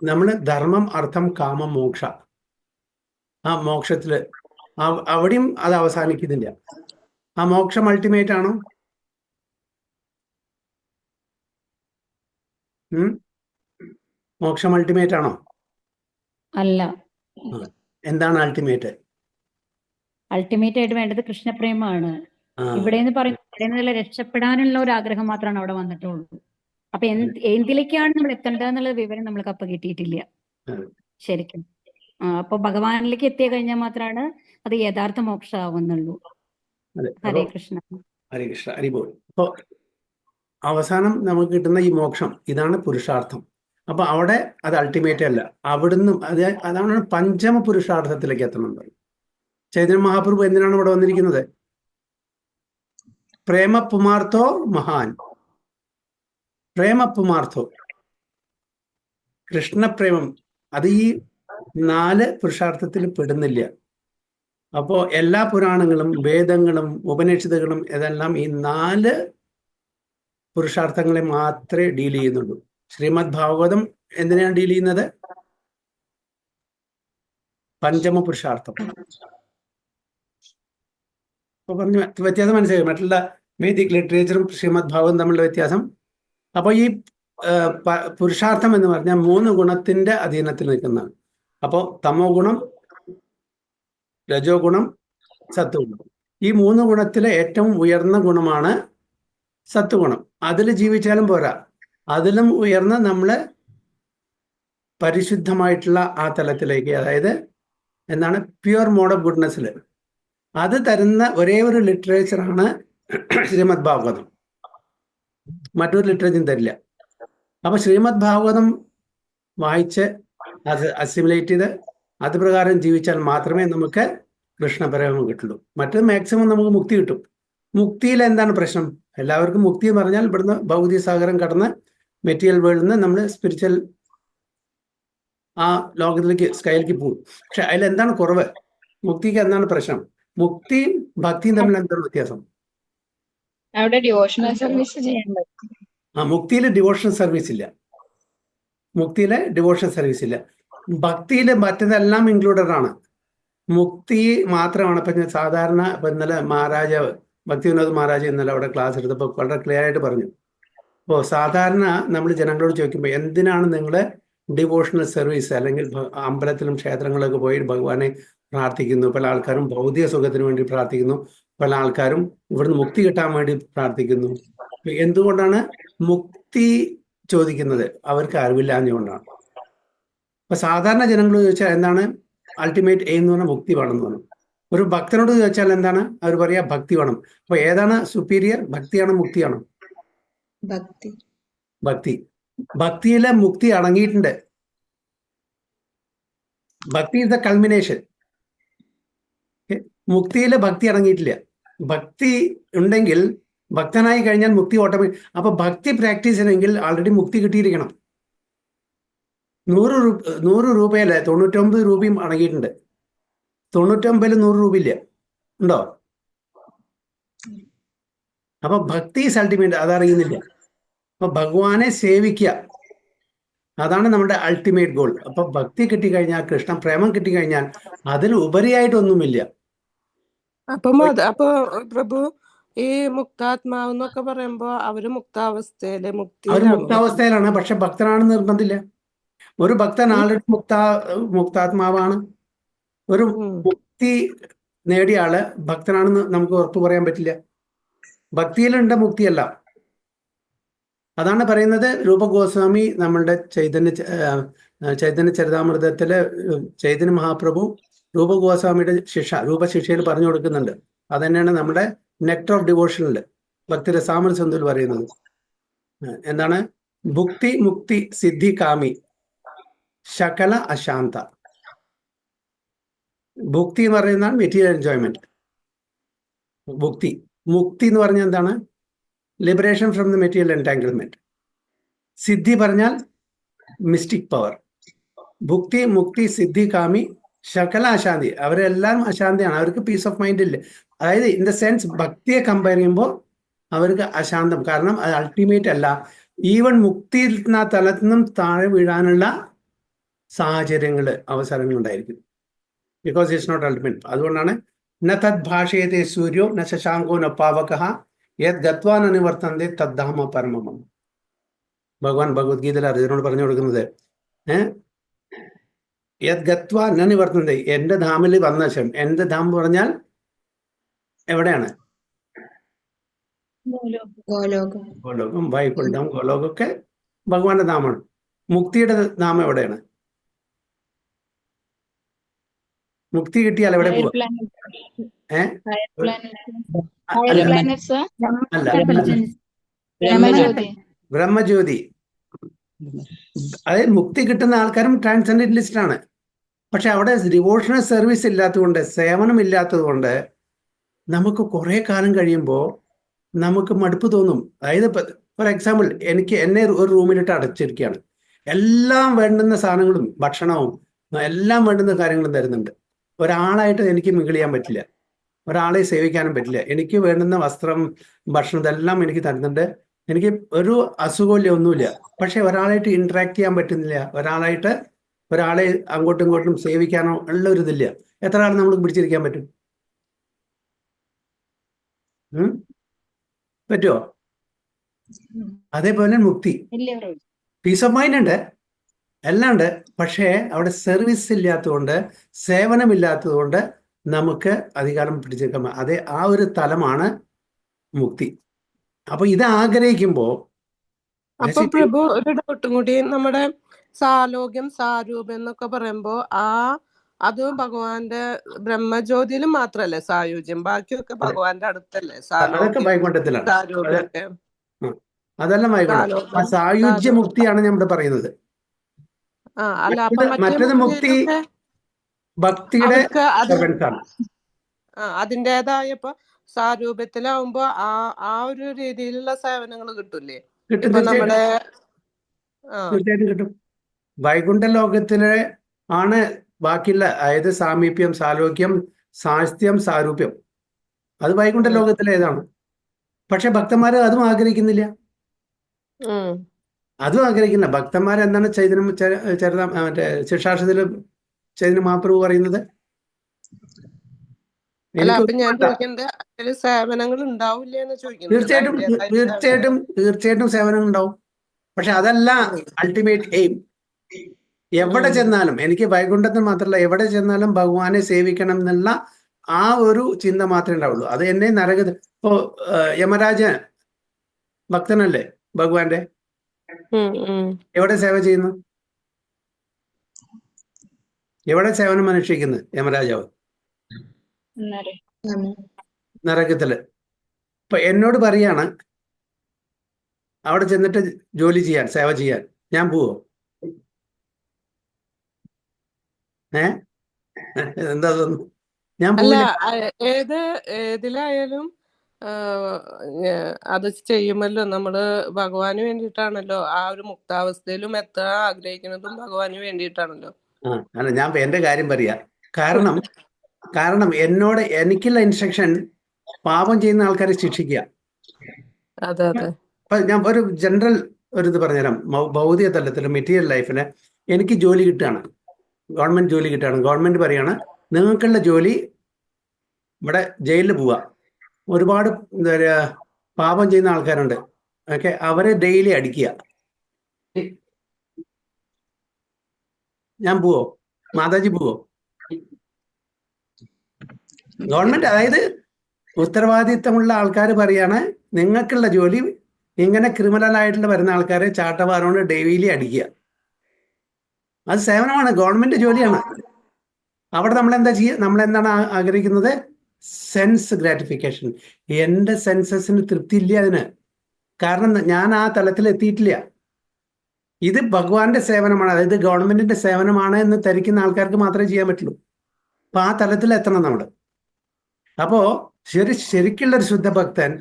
നമ്മൾ ധർമ്മം അർത്ഥം കാമം മോക്ഷ, ആ മോക്ഷത്തില് അവിടെയും അത് അവസാനിക്കുന്നില്ല. ആ മോക്ഷം അൾട്ടിമേറ്റ് ആണോ? മോക്ഷം അൾട്ടിമേറ്റ് ആണോ? അല്ല. എന്താണ് അൾട്ടിമേറ്റ്? അൾട്ടിമേറ്റ് ആയിട്ട് വേണ്ടത് കൃഷ്ണപ്രേമമാണ്. ഇവിടെ പറയുന്നത് രക്ഷപ്പെടാനുള്ള ഒരു ആഗ്രഹം മാത്രമാണ് അവിടെ വന്നിട്ടുള്ളൂ. അപ്പൊ എന്തിലേക്കാണ് നമ്മൾ എത്തേണ്ടത് എന്നുള്ള വിവരം നമ്മൾക്ക് അപ്പൊ കിട്ടിയിട്ടില്ല ശരിക്കും. അപ്പൊ ഭഗവാനിലേക്ക് എത്തിയ കഴിഞ്ഞാൽ മാത്രമാണ് അത് യഥാർത്ഥ മോക്ഷം ആവുന്നുള്ളൂ. ഹരേ കൃഷ്ണ. ഹരേ കൃഷ്ണ, ഹരിബോൾ. അപ്പൊ അവസാനം നമുക്ക് കിട്ടുന്ന ഈ മോക്ഷം, ഇതാണ് പുരുഷാർത്ഥം. അപ്പൊ അവിടെ അത് അൾട്ടിമേറ്റ് അല്ല. അവിടുന്ന് അതാണ് പഞ്ചമ പുരുഷാർത്ഥത്തിലേക്ക് എത്തണം. ചൈതന്യ മഹാപ്രഭു എന്തിനാണ് ഇവിടെ വന്നിരിക്കുന്നത്? പ്രേമ പുമാർത്ഥോ മഹാൻ, പ്രേമ പുമാർത്ഥോ, കൃഷ്ണപ്രേമം. അത് ഈ 4 പുരുഷാർത്ഥത്തിൽ പെടുന്നില്ല. അപ്പോ എല്ലാ പുരാണങ്ങളും വേദങ്ങളും ഉപനിഷത്തുകളും ഇതെല്ലാം ഈ 4 പുരുഷാർത്ഥങ്ങളെ മാത്രമേ ഡീൽ ചെയ്യുന്നുള്ളൂ. ശ്രീമദ് ഭാഗവതം എന്തിനാണ് ഡീൽ ചെയ്യുന്നത്? പഞ്ചമ പുരുഷാർത്ഥം. അപ്പൊ പറഞ്ഞു വ്യത്യാസം മനസ്സിലായി. മറ്റുള്ള വേദിക് ലിറ്ററേച്ചറും ശ്രീമദ് ഭാഗവതം തമ്മിലുള്ള വ്യത്യാസം. അപ്പൊ ഈ പുരുഷാർത്ഥം എന്ന് പറഞ്ഞാൽ 3 ഗുണത്തിന്റെ അധീനത്തിൽ നിൽക്കുന്നതാണ്. അപ്പോൾ തമോ ഗുണം, രജോ ഗുണം, സത്വഗുണം. ഈ 3 ഗുണത്തിലെ ഏറ്റവും ഉയർന്ന ഗുണമാണ് സത്വഗുണം. അതിൽ ജീവിച്ചാലും പോരാ, അതിലും ഉയർന്ന നമ്മള് പരിശുദ്ധമായിട്ടുള്ള ആ തലത്തിലേക്ക്, അതായത് എന്താണ് പ്യുവർ മോഡ് ഓഫ് ഗുഡ്നെസ്സിൽ അത് തരുന്ന ഒരേ ഒരു ലിറ്ററേച്ചറാണ് ശ്രീമദ് ഭാഗവതം. മറ്റൊരു ലിറ്ററേച്ചറും തരില്ല. അപ്പൊ ശ്രീമദ് ഭാഗവതം വായിച്ച് അത് അസിമുലേറ്റ് ചെയ്ത് അത് പ്രകാരം ജീവിച്ചാൽ മാത്രമേ നമുക്ക് കൃഷ്ണപ്രേമം കിട്ടുള്ളൂ. മറ്റത് മാക്സിമം നമുക്ക് മുക്തി കിട്ടും. മുക്തിയിൽ എന്താണ് പ്രശ്നം? എല്ലാവർക്കും മുക്തി എന്ന് പറഞ്ഞാൽ ഇവിടുന്ന് ഭൗതിക സാഗരം കടന്ന് മെറ്റീരിയൽ വേൾഡിൽ നിന്ന് നമ്മൾ സ്പിരിച്വൽ ആ ലോകത്തിലേക്ക് സ്കൈലേക്ക് പോകും. പക്ഷെ അതിൽ എന്താണ് കുറവ്? മുക്തിക്ക് എന്താണ് പ്രശ്നം? മുക്തിയും ഭക്തിയും തമ്മിൽ എന്താണ് വ്യത്യാസം? അവിടെ ഡിവോഷണൽ സർവീസ് ചെയ്യാൻ പറ്റും. മുക്തിയിൽ ഡിവോഷണൽ സർവീസ് ഇല്ല. മുക്തിയിലെ ഡിവോഷണൽ സർവീസ് ഇല്ല. ഭക്തിയിൽ മറ്റതെല്ലാം ഇൻക്ലൂഡഡ് ആണ്. മുക്തി മാത്രമാണ്. ഇപ്പം ഞാൻ സാധാരണ ഇപ്പം ഇന്നലെ മഹാരാജാവ് ഭക്തി വിനോദ് മഹാരാജ് ഇന്നലെ അവിടെ ക്ലാസ് എടുത്തപ്പോൾ വളരെ ക്ലിയർ ആയിട്ട് പറഞ്ഞു. അപ്പോൾ സാധാരണ നമ്മൾ ജനങ്ങളോട് ചോദിക്കുമ്പോൾ എന്തിനാണ് നിങ്ങൾ ഡിവോഷണൽ സർവീസ് അല്ലെങ്കിൽ അമ്പലത്തിലും ക്ഷേത്രങ്ങളിലൊക്കെ പോയി ഭഗവാനെ പ്രാർത്ഥിക്കുന്നു? പല ആൾക്കാരും ഭൗതിക സുഖത്തിന് വേണ്ടി പ്രാർത്ഥിക്കുന്നു, പല ആൾക്കാരും ഇവിടുന്ന് മുക്തി കിട്ടാൻ വേണ്ടി പ്രാർത്ഥിക്കുന്നു. എന്തുകൊണ്ടാണ് മുക്തി ചോദിക്കുന്നത്? അവർക്ക് അറിവില്ലാഞ്ഞുകൊണ്ടാണ്. അപ്പൊ സാധാരണ ജനങ്ങൾ ചോദിച്ചാൽ എന്താണ് അൾട്ടിമേറ്റ് എയിം എന്ന് പറഞ്ഞാൽ മുക്തി വേണമെന്ന് പറഞ്ഞു. ഒരു ഭക്തനോട് ചോദിച്ചാൽ എന്താണ് അവർ പറയാ? ഭക്തി വേണം. അപ്പൊ ഏതാണ് സുപ്പീരിയർ? ഭക്തിയാണോ മുക്തിയാണോ? ഭക്തി. ഭക്തി. ഭക്തിയിലെ മുക്തി അടങ്ങിയിട്ടുണ്ട്. ഭക്തി ഇസ് ദ കൾമിനേഷൻ. മുക്തിയിലെ ഭക്തി അടങ്ങിയിട്ടില്ല. ഭക്തി ഉണ്ടെങ്കിൽ ഭക്തനായി കഴിഞ്ഞാൽ മുക്തി ഓട്ടോമാറ്റിക്. അപ്പൊ ഭക്തി പ്രാക്ടീസ് ചെയ്യണമെങ്കിൽ ആൾറെഡി മുക്തി കിട്ടിയിരിക്കണം. 100 രൂപയില് 99 രൂപയും അടങ്ങിയിട്ടുണ്ട്. 99 100 രൂപ ഇല്ല, ഉണ്ടോ? അപ്പൊ ഭക്തി ഈസ് അൾട്ടിമേറ്റ്. അതറിയുന്നില്ല. അപ്പൊ ഭഗവാനെ സേവിക്കുക, അതാണ് നമ്മുടെ അൾട്ടിമേറ്റ് ഗോൾ. അപ്പൊ ഭക്തി കിട്ടിക്കഴിഞ്ഞാൽ, കൃഷ്ണ പ്രേമം കിട്ടിക്കഴിഞ്ഞാൽ അതിൽ ഉപരിയായിട്ടൊന്നുമില്ല. അപ്പൊ പ്രഭു, ഈ മുക്താത്മാവ് എന്നൊക്കെ പറയുമ്പോ അവര് മുക്താവസ്ഥയില് അവർ മുക്താവസ്ഥയിലാണ്. പക്ഷെ ഭക്തനാണെന്ന് നിർബന്ധമില്ല. ഒരു ഭക്തൻ ആൾറെഡി മുക്താത്മാവാണ്. ഒരു മുക്തി നേടിയ ആള് ഭക്തനാണെന്ന് നമുക്ക് ഉറപ്പ് പറയാൻ പറ്റില്ല. ഭക്തിയിലുണ്ട് മുക്തിയല്ല. അതാണ് പറയുന്നത് രൂപഗോസ്വാമി നമ്മളുടെ ചൈതന്യ ചരിതാമൃതത്തില് ചൈതന്യ മഹാപ്രഭു രൂപഗോസ്വാമിയുടെ രൂപശിക്ഷയിൽ പറഞ്ഞു കൊടുക്കുന്നുണ്ട്. അത് തന്നെയാണ് നമ്മുടെ നെക്ടർ ഓഫ് ഡിവോഷനിൽ ഭക്തിരസാമൃത സിന്ധുവിൽ പറയുന്നത്. എന്താണ്? ഭുക്തി മുക്തി സിദ്ധി കാമി ശകല അശാന്ത. ഭുക്തി എന്ന് പറയുന്നതാണ് മെറ്റീരിയൽ എൻജോയ്മെന്റ്. ഭുക്തി. മുക്തി എന്ന് പറഞ്ഞാൽ എന്താണ്? Liberation from the material entanglement. സിദ്ധി പറഞ്ഞാൽ മിസ്റ്റിക് പവർ. ഭുക്തി മുക്തി സിദ്ധി കാമി ശകല അശാന്തി. അവരെല്ലാം അശാന്തിയാണ്. അവർക്ക് പീസ് ഓഫ് മൈൻഡ് ഇല്ല. അതായത് ഇൻ ദ സെൻസ് ഭക്തിയെ കമ്പയർ ചെയ്യുമ്പോൾ അവർക്ക് അശാന്തം. കാരണം അത് അൾട്ടിമേറ്റ് അല്ല. ഈവൻ മുക്തി തലത്തിൽ നിന്നും താഴെ വീഴാനുള്ള സാഹചര്യങ്ങൾ, അവസരങ്ങൾ ഉണ്ടായിരിക്കും. Because it's not ultimate. അതുകൊണ്ടാണ് ന തദ് ഭാഷയത്തെ സൂര്യോ ന ശശാങ്കോ ന പാവകഃ യത് ഗത്വാ ന നിവർത്തന്തെ തദ്ധാമ പരമം. ഭഗവാൻ ഭഗവത്ഗീതയിൽ അർജുനോട് പറഞ്ഞു കൊടുക്കുന്നത് യത് ഗത്വാ ന നിവർത്തന്തെ, എന്റെ ധാമിൽ വന്ന ശേഷം. എന്റെ ധാം പറഞ്ഞാൽ എവിടെയാണ്? ഗോലോകം. ഗോലോകം, വൈകുണ്ഠം, ഗോലോകമൊക്കെ ഭഗവാന്റെ ധാമാണ്. മുക്തിയുടെ ധാമം എവിടെയാണ്? മുക്തി കിട്ടിയാൽ എവിടെ പോവാ? ബ്രഹ്മജ്യോതി. അതായത് മുക്തി കിട്ടുന്ന ആൾക്കാരും ട്രാൻസെൻഡന്റലിസ്റ്റ് ആണ്. പക്ഷെ അവിടെ ഡിവോഷണൽ സർവീസ് ഇല്ലാത്തതുകൊണ്ട്, സേവനം ഇല്ലാത്തത് കൊണ്ട് നമുക്ക് കുറെ കാലം കഴിയുമ്പോൾ നമുക്ക് മടുപ്പ് തോന്നും. അതായത് ഫോർ എക്സാമ്പിൾ, എന്നെ ഒരു റൂമിലിട്ട് അടച്ചിരിക്കുകയാണ്. എല്ലാം വേണ്ടുന്ന സാധനങ്ങളും ഭക്ഷണവും എല്ലാം വേണ്ടുന്ന കാര്യങ്ങളും തരുന്നുണ്ട്. ഒരാളായിട്ട് എനിക്ക് മിങ്കിൾ ചെയ്യാൻ പറ്റില്ല, ഒരാളെ സേവിക്കാനും പറ്റില്ല. എനിക്ക് വേണ്ടുന്ന വസ്ത്രം, ഭക്ഷണം ഇതെല്ലാം എനിക്ക് തരുന്നുണ്ട്. എനിക്ക് ഒരു അസുഖമില്ല, ഒന്നുമില്ല. പക്ഷെ ഒരാളായിട്ട് ഇന്ററാക്ട് ചെയ്യാൻ പറ്റുന്നില്ല. ഒരാളെ അങ്ങോട്ടും ഇങ്ങോട്ടും സേവിക്കാനോ ഉള്ള ഒരു ഇതില്ല. എത്ര കാലം നമ്മൾ പിടിച്ചിരിക്കാൻ പറ്റും? പറ്റുമോ? അതേപോലെ മുക്തി, പീസ് ഓഫ് മൈൻഡ് ഉണ്ട്, എല്ലാം ഉണ്ട്. പക്ഷേ അവിടെ സർവീസ് ഇല്ലാത്തതുകൊണ്ട്, സേവനമില്ലാത്തതുകൊണ്ട് നമുക്ക് അധികാരം പിടിച്ചേക്കാൻ. അതേ ആ ഒരു തലമാണ് മുക്തി. അപ്പൊ ഇത് ആഗ്രഹിക്കുമ്പോ പ്രഭു, ഒരു ഡൗട്ടും കൂടി. നമ്മുടെ സാലോക്യം, സാരൂപം എന്നൊക്കെ പറയുമ്പോ ആ അതും ഭഗവാന്റെ ബ്രഹ്മജ്യോതിയിലും മാത്രല്ലേ സായുജ്യം, ബാക്കിയൊക്കെ ഭഗവാന്റെ അടുത്തല്ലേ? അതൊക്കെ സാലോക്യം, വൈകുണ്ഠത്തിലാണ്. സാരൂപ്യൊക്കെ. അതെല്ലാം വൈകുണ്ഠം. ആ സാലോക്യം, സായുജ്യ മുക്തിയാണ് ഞാൻ ഇവിടെ പറയുന്നത്. അല്ല അപ്പൊ മറ്റേത് മുക്തി മുക്തിയിലൊക്കെ ഭക്തിയുടെ അവർക്ക് അത് servants ആണ്. അതിൻ്റെതായ ഇപ്പൊ സാരൂപ്യത്തിലാവുമ്പോ ആ ഒരു രീതിയിലുള്ള സേവനങ്ങൾ കിട്ടൂലേ? കിട്ടും, ഇപ്പൊ നമ്മുടെ തീർച്ചയായിട്ടും കിട്ടും. വൈകുണ്ഠ ലോകത്തിലെ ആണ് ബാക്കിയുള്ള, അതായത് സാമീപ്യം, സാലോക്യം, സാസ്ത്യം, സാരൂപ്യം, അത് വൈകുണ്ഠ ലോകത്തിലെ ഏതാണ്. പക്ഷെ ഭക്തന്മാര് അതും ആഗ്രഹിക്കുന്നില്ല. അതും ആഗ്രഹിക്കുന്ന ഭക്തന്മാർ എന്താണ് ചൈതന്യം മറ്റേ ശിക്ഷാർഷത്തില് ചൈതന്യ മഹാപ്രഭു പറയുന്നത്? സേവനങ്ങൾ ഉണ്ടാവില്ലെന്ന് ചോദിക്കുന്നത്. തീർച്ചയായിട്ടും സേവനം ഉണ്ടാവും. പക്ഷെ അതല്ല അൾട്ടിമേറ്റ് എയിം. എവിടെ ചെന്നാലും, എനിക്ക് വൈകുണ്ഠത്തിൽ മാത്രമല്ല, എവിടെ ചെന്നാലും ഭഗവാനെ സേവിക്കണം എന്നുള്ള ആ ഒരു ചിന്ത മാത്രമേ ഉണ്ടാവുള്ളൂ. അത് എന്നെ നരകത്തിൽ ഇപ്പോ യമരാജൻ ഭക്തനല്ലേ ഭഗവാന്റെ? എവിടെ സേവ ചെയ്യുന്നു? എവിടെ സേവനം അനുഷ്ഠിക്കുന്നത് യമരാജാവ്? നരകത്തില്. ഇപ്പൊ എന്നോട് പറയാണ് അവിടെ ചെന്നിട്ട് ജോലി ചെയ്യാൻ, സേവ ചെയ്യാൻ, ഞാൻ പോവോ? എന്താ തോന്നുന്നു? ഞാൻ പോവില്ല. ഏതിലായാലും അത് ചെയ്യുമല്ലോ. നമ്മള് ഭഗവാന് വേണ്ടിയിട്ടാണല്ലോ. ആ ഒരു മുക്താവസ്ഥയിലും എത്താൻ ആഗ്രഹിക്കുന്നതും ഭഗവാന് വേണ്ടിയിട്ടാണല്ലോ. അല്ല, ഞാൻ എന്റെ കാര്യം പറയാ. കാരണം എനിക്കുള്ള ഇൻസ്ട്രക്ഷൻ പാപം ചെയ്യുന്ന ആൾക്കാരെ ശിക്ഷിക്കുക. അപ്പൊ ഞാൻ ഒരു ജനറൽ ഒരു ഇത് പറഞ്ഞുതരാം. ഭൗതിക തലത്തിൽ, മെറ്റീരിയൽ ലൈഫില് എനിക്ക് ജോലി കിട്ടുകയാണ്, ഗവൺമെന്റ് ജോലി കിട്ടുകയാണ്. ഗവൺമെന്റ് പറയാണ് നിങ്ങൾക്കുള്ള ജോലി ഇവിടെ ജയിലിൽ പോവുക. ഒരുപാട് എന്താ പറയുക, പാപം ചെയ്യുന്ന ആൾക്കാരുണ്ട്, ഓക്കെ, അവരെ ഡെയിലി അടിക്കുക. ഞാൻ പോവോ? മാതാജി പോവോ? ഗവൺമെന്റ്, അതായത് ഉത്തരവാദിത്തമുള്ള ആൾക്കാർ പറയാണ് നിങ്ങൾക്കുള്ള ജോലി ഇങ്ങനെ ക്രിമിനൽ ആയിട്ടുള്ള വരുന്ന ആൾക്കാരെ ചാട്ടവാറോണ്ട് ഡെയിലി അടിക്കുക. അത് സേവനമാണ്, ഗവൺമെന്റ് ജോലിയാണ്. അവിടെ നമ്മളെന്താണ് ആഗ്രഹിക്കുന്നത്? Sense gratification. എൻ്റെ സെൻസസിന് തൃപ്തി ഇല്ല അതിന്. കാരണം ഞാൻ ആ തലത്തിൽ എത്തിയിട്ടില്ല. ഇത് ഭഗവാന്റെ സേവനമാണ്, അതായത് ഗവൺമെന്റിന്റെ സേവനമാണ് എന്ന് ധരിക്കുന്ന ആൾക്കാർക്ക് മാത്രമേ ചെയ്യാൻ പറ്റുള്ളൂ. അപ്പൊ ആ തലത്തിൽ എത്തണം നമ്മൾ. അപ്പോ ശരിക്കുള്ള ഒരു ശുദ്ധ ഭക്തൻ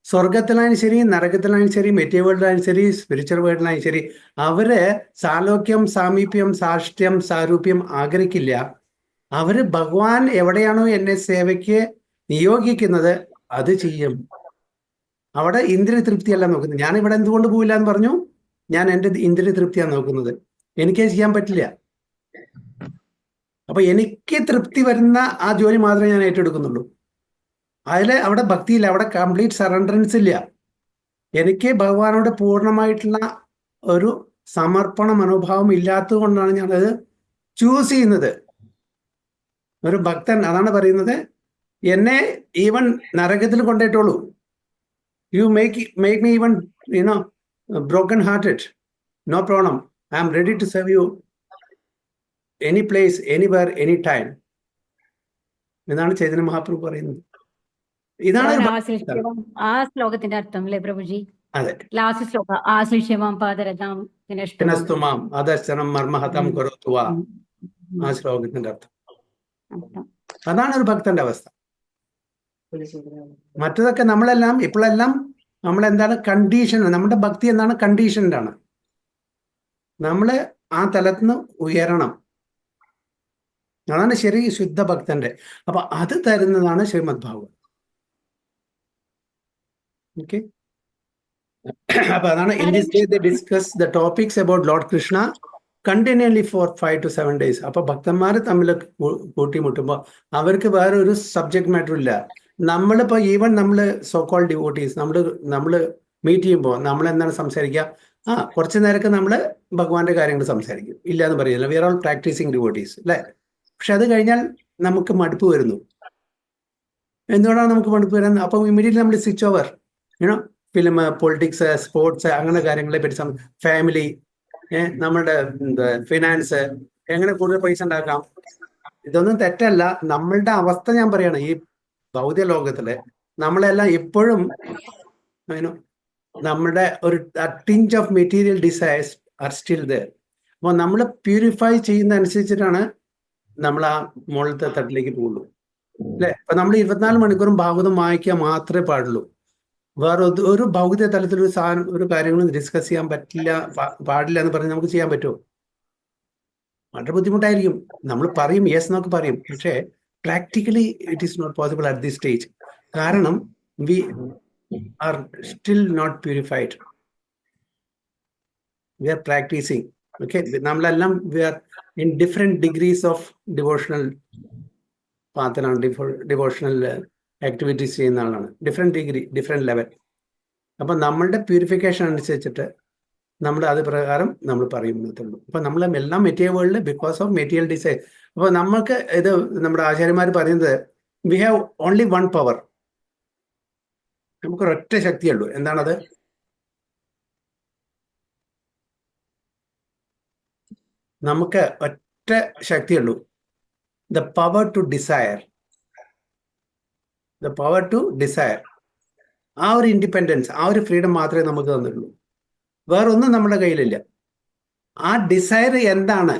സ്വർഗത്തിലായാലും ശരി, നരകത്തിലായാലും ശരി, മെറ്റീരിയൽ വേൾഡിലായാലും ശരി, സ്പിരിച്വൽ വേൾഡിലായാലും ശരി, അവര് സാലോക്യം, സാമീപ്യം, സാഷ്ട്യം, സാരൂപ്യം ആഗ്രഹിക്കില്ല. അവര് ഭഗവാൻ എവിടെയാണോ എന്നെ സേവയ്ക്ക് നിയോഗിക്കുന്നത് അത് ചെയ്യും. അവിടെ ഇന്ദ്രിയ തൃപ്തിയല്ല നോക്കുന്നത്. ഞാൻ ഇവിടെ എന്തുകൊണ്ട് പോവില്ല എന്ന് പറഞ്ഞു? ഞാൻ എൻ്റെ ഇന്ദ്രിയ തൃപ്തിയാണ് നോക്കുന്നത്. എനിക്കത് ചെയ്യാൻ പറ്റില്ല. അപ്പൊ എനിക്ക് തൃപ്തി വരുന്ന ആ ജോലി മാത്രമേ ഞാൻ ഏറ്റെടുക്കുന്നുള്ളൂ. അവിടെ ഭക്തിയില്ല, അവിടെ കംപ്ലീറ്റ് സറണ്ടറൻസ് ഇല്ല. എനിക്ക് ഭഗവാനോട് പൂർണ്ണമായിട്ടുള്ള ഒരു സമർപ്പണ മനോഭാവം ഇല്ലാത്തത് കൊണ്ടാണ് ഞാനത് ചൂസ് ചെയ്യുന്നത്. ഒരു ഭക്തൻ അതാണ് പറയുന്നത്, എന്നെ ഈവൻ നരകത്തിൽ കൊണ്ടേറ്റോളൂ. You make me even broken hearted, no problem. I am ready to serve you any place, anywhere, any time എന്നാണ് ചൈതന്യ മഹാപ്രഭു പറയുന്നത്. ഇതാണ് ആ ശ്ലോകത്തിന്റെ അർത്ഥം അല്ലേ പ്രഭുജി? അതെ, ലാസ്റ്റ് ശ്ലോകം ആശ്ലിഷ്യമാം പാദരഥാം വിനസ്തുമാം അദർശനം മർമ്മഹതം കരോതു വാ. ആ ശ്ലോകത്തിന്റെ അർത്ഥം അതാണ് ഒരു ഭക്തന്റെ അവസ്ഥ. മറ്റതൊക്കെ ഇപ്പോഴെല്ലാം നമ്മളെന്താണ് കണ്ടീഷൻ, നമ്മുടെ ഭക്തി എന്താണ്? കണ്ടീഷൻഡ് ആണ്. നമ്മള് ആ തലത്തിന് ഉയരണം. അതാണ് ശരി ശുദ്ധ ഭക്തന്റെ. അപ്പൊ അത് തരുന്നതാണ് ശ്രീമദ് ഭാഗവത്. ഓക്കെ, അപ്പൊ അതാണ് in this day they discuss the topics about lord Krishna continuously for 5 to 7 days. അപ്പൊ ഭക്തന്മാർ തമ്മിൽ കൂട്ടിമുട്ടുമ്പോൾ അവർക്ക് വേറെ ഒരു സബ്ജക്ട് മാറ്റർ ഇല്ല. നമ്മളിപ്പോ ഈവൻ നമ്മള് സോ കോൾ ഡിവോട്ടീസ് നമ്മള് മീറ്റ് ചെയ്യുമ്പോൾ നമ്മൾ എന്താണ് സംസാരിക്കുക? കുറച്ചു നേരമൊക്കെ നമ്മള് ഭഗവാന്റെ കാര്യങ്ങൾ സംസാരിക്കും, ഇല്ല എന്ന് പറയുന്നില്ല. We are all practising devotees അല്ലെ? പക്ഷെ അത് കഴിഞ്ഞാൽ നമുക്ക് മടുപ്പ് വരുന്നു. എന്തുകൊണ്ടാണ് നമുക്ക് മടുപ്പ് വരുന്നത്? അപ്പൊ ഇമ്മീഡിയറ്റ്ലി നമ്മൾ switch over, film, politics, sports, അങ്ങനെ കാര്യങ്ങളെ പറ്റി, ഫാമിലി, നമ്മുടെ ഫിനാൻസ്, എങ്ങനെ കൂടുതൽ പൈസ ഉണ്ടാക്കാം, ഇതൊന്നും തെറ്റല്ല. നമ്മളുടെ അവസ്ഥ ഞാൻ പറയാണ്. ഈ ഭൗതിക ലോകത്തില് നമ്മളെല്ലാം ഇപ്പോഴും നമ്മുടെ ഒരു tinge of material desires are still there. അപ്പോൾ നമ്മൾ പ്യൂരിഫൈ ചെയ്യുന്ന അനുസരിച്ചിട്ടാണ് നമ്മൾ ആ മുകളിലത്തെ തട്ടിലേക്ക് പോകുള്ളൂ, അല്ലെ? അപ്പൊ നമ്മൾ 24 മണിക്കൂറും ഭാഗവതം വായിക്കുക മാത്രമേ പാടുള്ളൂ. വേറെ ഒരു ഭൗതിക തലത്തിൽ ഒരു കാര്യങ്ങളും ഡിസ്കസ് ചെയ്യാൻ പറ്റില്ല, പാടില്ല എന്ന് പറഞ്ഞ് നമുക്ക് ചെയ്യാൻ പറ്റുമോ? വളരെ ബുദ്ധിമുട്ടായിരിക്കും. നമ്മൾ പറയും യെസ് എന്നൊക്കെ പറയും, പക്ഷേ practically it is not possible at this stage. കാരണം we are still not purified. We are practising. Okay, നമ്മളെല്ലാം we are in different degrees of devotional പാത്തിലാണ്, ഡിവോഷണൽ ആക്ടിവിറ്റീസ് ചെയ്യുന്ന ആളാണ്. Different degree, different level. അപ്പൊ നമ്മളുടെ പ്യൂരിഫിക്കേഷൻ അനുസരിച്ചിട്ട് നമ്മൾ അത് പ്രകാരം നമ്മൾ പറയുന്നതുള്ളൂ. അപ്പൊ നമ്മൾ എല്ലാം മെറ്റീരിയൽ വേൾഡിൽ ബിക്കോസ് ഓഫ് മെറ്റീരിയൽ ഡിസൈൻ. അപ്പൊ നമ്മൾക്ക് ഇത് നമ്മുടെ ആചാര്യന്മാർ പറയുന്നത് we have only one power. നമുക്ക് ഒരൊറ്റ ശക്തിയുള്ളൂ. എന്താണത്? നമുക്ക് ഒറ്റ ശക്തിയുള്ളൂ. The power to desire. The power to desire. ആ ഒരു ഇൻഡിപെൻഡൻസ്, ആ ഒരു ഫ്രീഡം മാത്രമേ നമുക്ക് തന്നിട്ടുള്ളൂ. വേറൊന്നും നമ്മുടെ കയ്യിലില്ല. ആ ഡിസയർ എന്താണ്,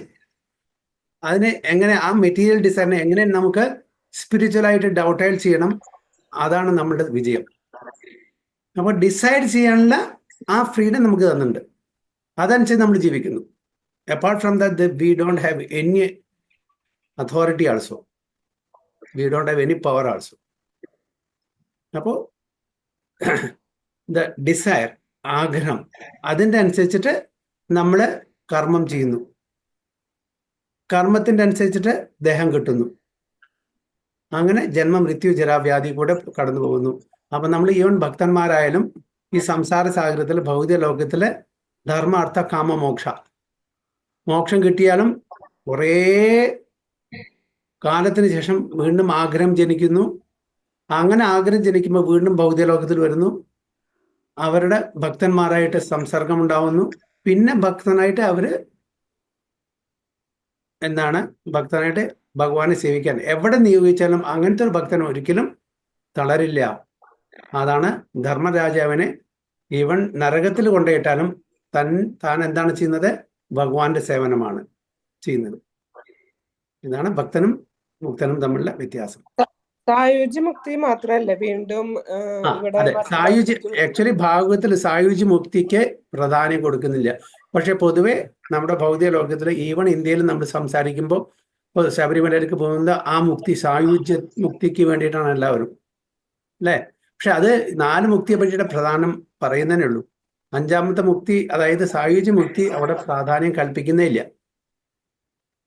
അതിനെ എങ്ങനെ, ആ മെറ്റീരിയൽ ഡിസൈറിനെ എങ്ങനെ നമുക്ക് സ്പിരിച്വലായിട്ട് ഡൗട്ടൈൽ ചെയ്യണം, അതാണ് നമ്മുടെ വിജയം. അപ്പോൾ ഡിസൈഡ് ചെയ്യാനുള്ള ആ ഫ്രീഡം നമുക്ക് തന്നിട്ടുണ്ട്. അതനുസരിച്ച് നമ്മൾ ജീവിക്കുന്നു. Apart from that we don't have any authority also, we don't have any power also. അപ്പോൾ ദ ഡിസയർ, ആഗ്രഹം, അതിൻ്റെ അനുസരിച്ചിട്ട് നമ്മൾ കർമ്മം ചെയ്യുന്നു. കർമ്മത്തിൻ്റെ അനുസരിച്ചിട്ട് ദേഹം കിട്ടുന്നു. അങ്ങനെ ജന്മം, മൃത്യു, ജരാവ്യാധി കൂടെ കടന്നു പോകുന്നു. അപ്പം നമ്മൾ ഈവൻ ഭക്തന്മാരായാലും ഈ സംസാര സാഗരത്തിൽ, ഭൗതിക ലോകത്തിലെ ധർമ്മ, അർത്ഥ, കാമ, മോക്ഷം കിട്ടിയാലും കുറേ കാലത്തിന് ശേഷം വീണ്ടും ആഗ്രഹം ജനിക്കുന്നു. അങ്ങനെ ആഗ്രഹം ജനിക്കുമ്പോൾ വീണ്ടും ഭൗതിക ലോകത്തിൽ വരുന്നു. അവരുടെ ഭക്തന്മാരായിട്ട് സംസർഗം ഉണ്ടാവുന്നു. പിന്നെ ഭക്തനായിട്ട് അവര് ഭക്തനായിട്ട് ഭഗവാനെ സേവിക്കാൻ എവിടെ നിയോഗിച്ചാലും അങ്ങനത്തെ ഒരു ഭക്തൻ ഒരിക്കലും തളരില്ല. അതാണ് ധർമ്മരാജാവിനെ ഈവൻ നരകത്തിൽ കൊണ്ടുപോയിട്ടാലും താൻ എന്താണ് ചെയ്യുന്നത്? ഭഗവാന്റെ സേവനമാണ് ചെയ്യുന്നത്. ഇതാണ് ഭക്തനും മുക്തനും തമ്മിലുള്ള വ്യത്യാസം. സായുജ്യ മുക്തി മാത്രല്ല, വീണ്ടും അതെ, സായുജ്യ ആക്ച്വലി ഭാഗവതത്തിൽ സായുജ്യ മുക്തിക്ക് പ്രാധാന്യം കൊടുക്കുന്നില്ല. പക്ഷെ പൊതുവെ നമ്മുടെ ഭൗതിക ലോകത്തിൽ, ഈവൻ ഇന്ത്യയിൽ നമ്മൾ സംസാരിക്കുമ്പോൾ ശബരിമലയിലേക്ക് പോകുന്നത് ആ മുക്തി, സായുജ്യ മുക്തിക്ക് വേണ്ടിയിട്ടാണ് എല്ലാവരും, അല്ലേ? പക്ഷെ അത് 4 മുക്തിയെ പറ്റിയിട്ട് പ്രധാനം പറയുന്നതേ ഉള്ളൂ. 5ാമത്തെ മുക്തി, അതായത് സായുജ്യ മുക്തി, അവിടെ പ്രാധാന്യം കൽപ്പിക്കുന്നേ ഇല്ല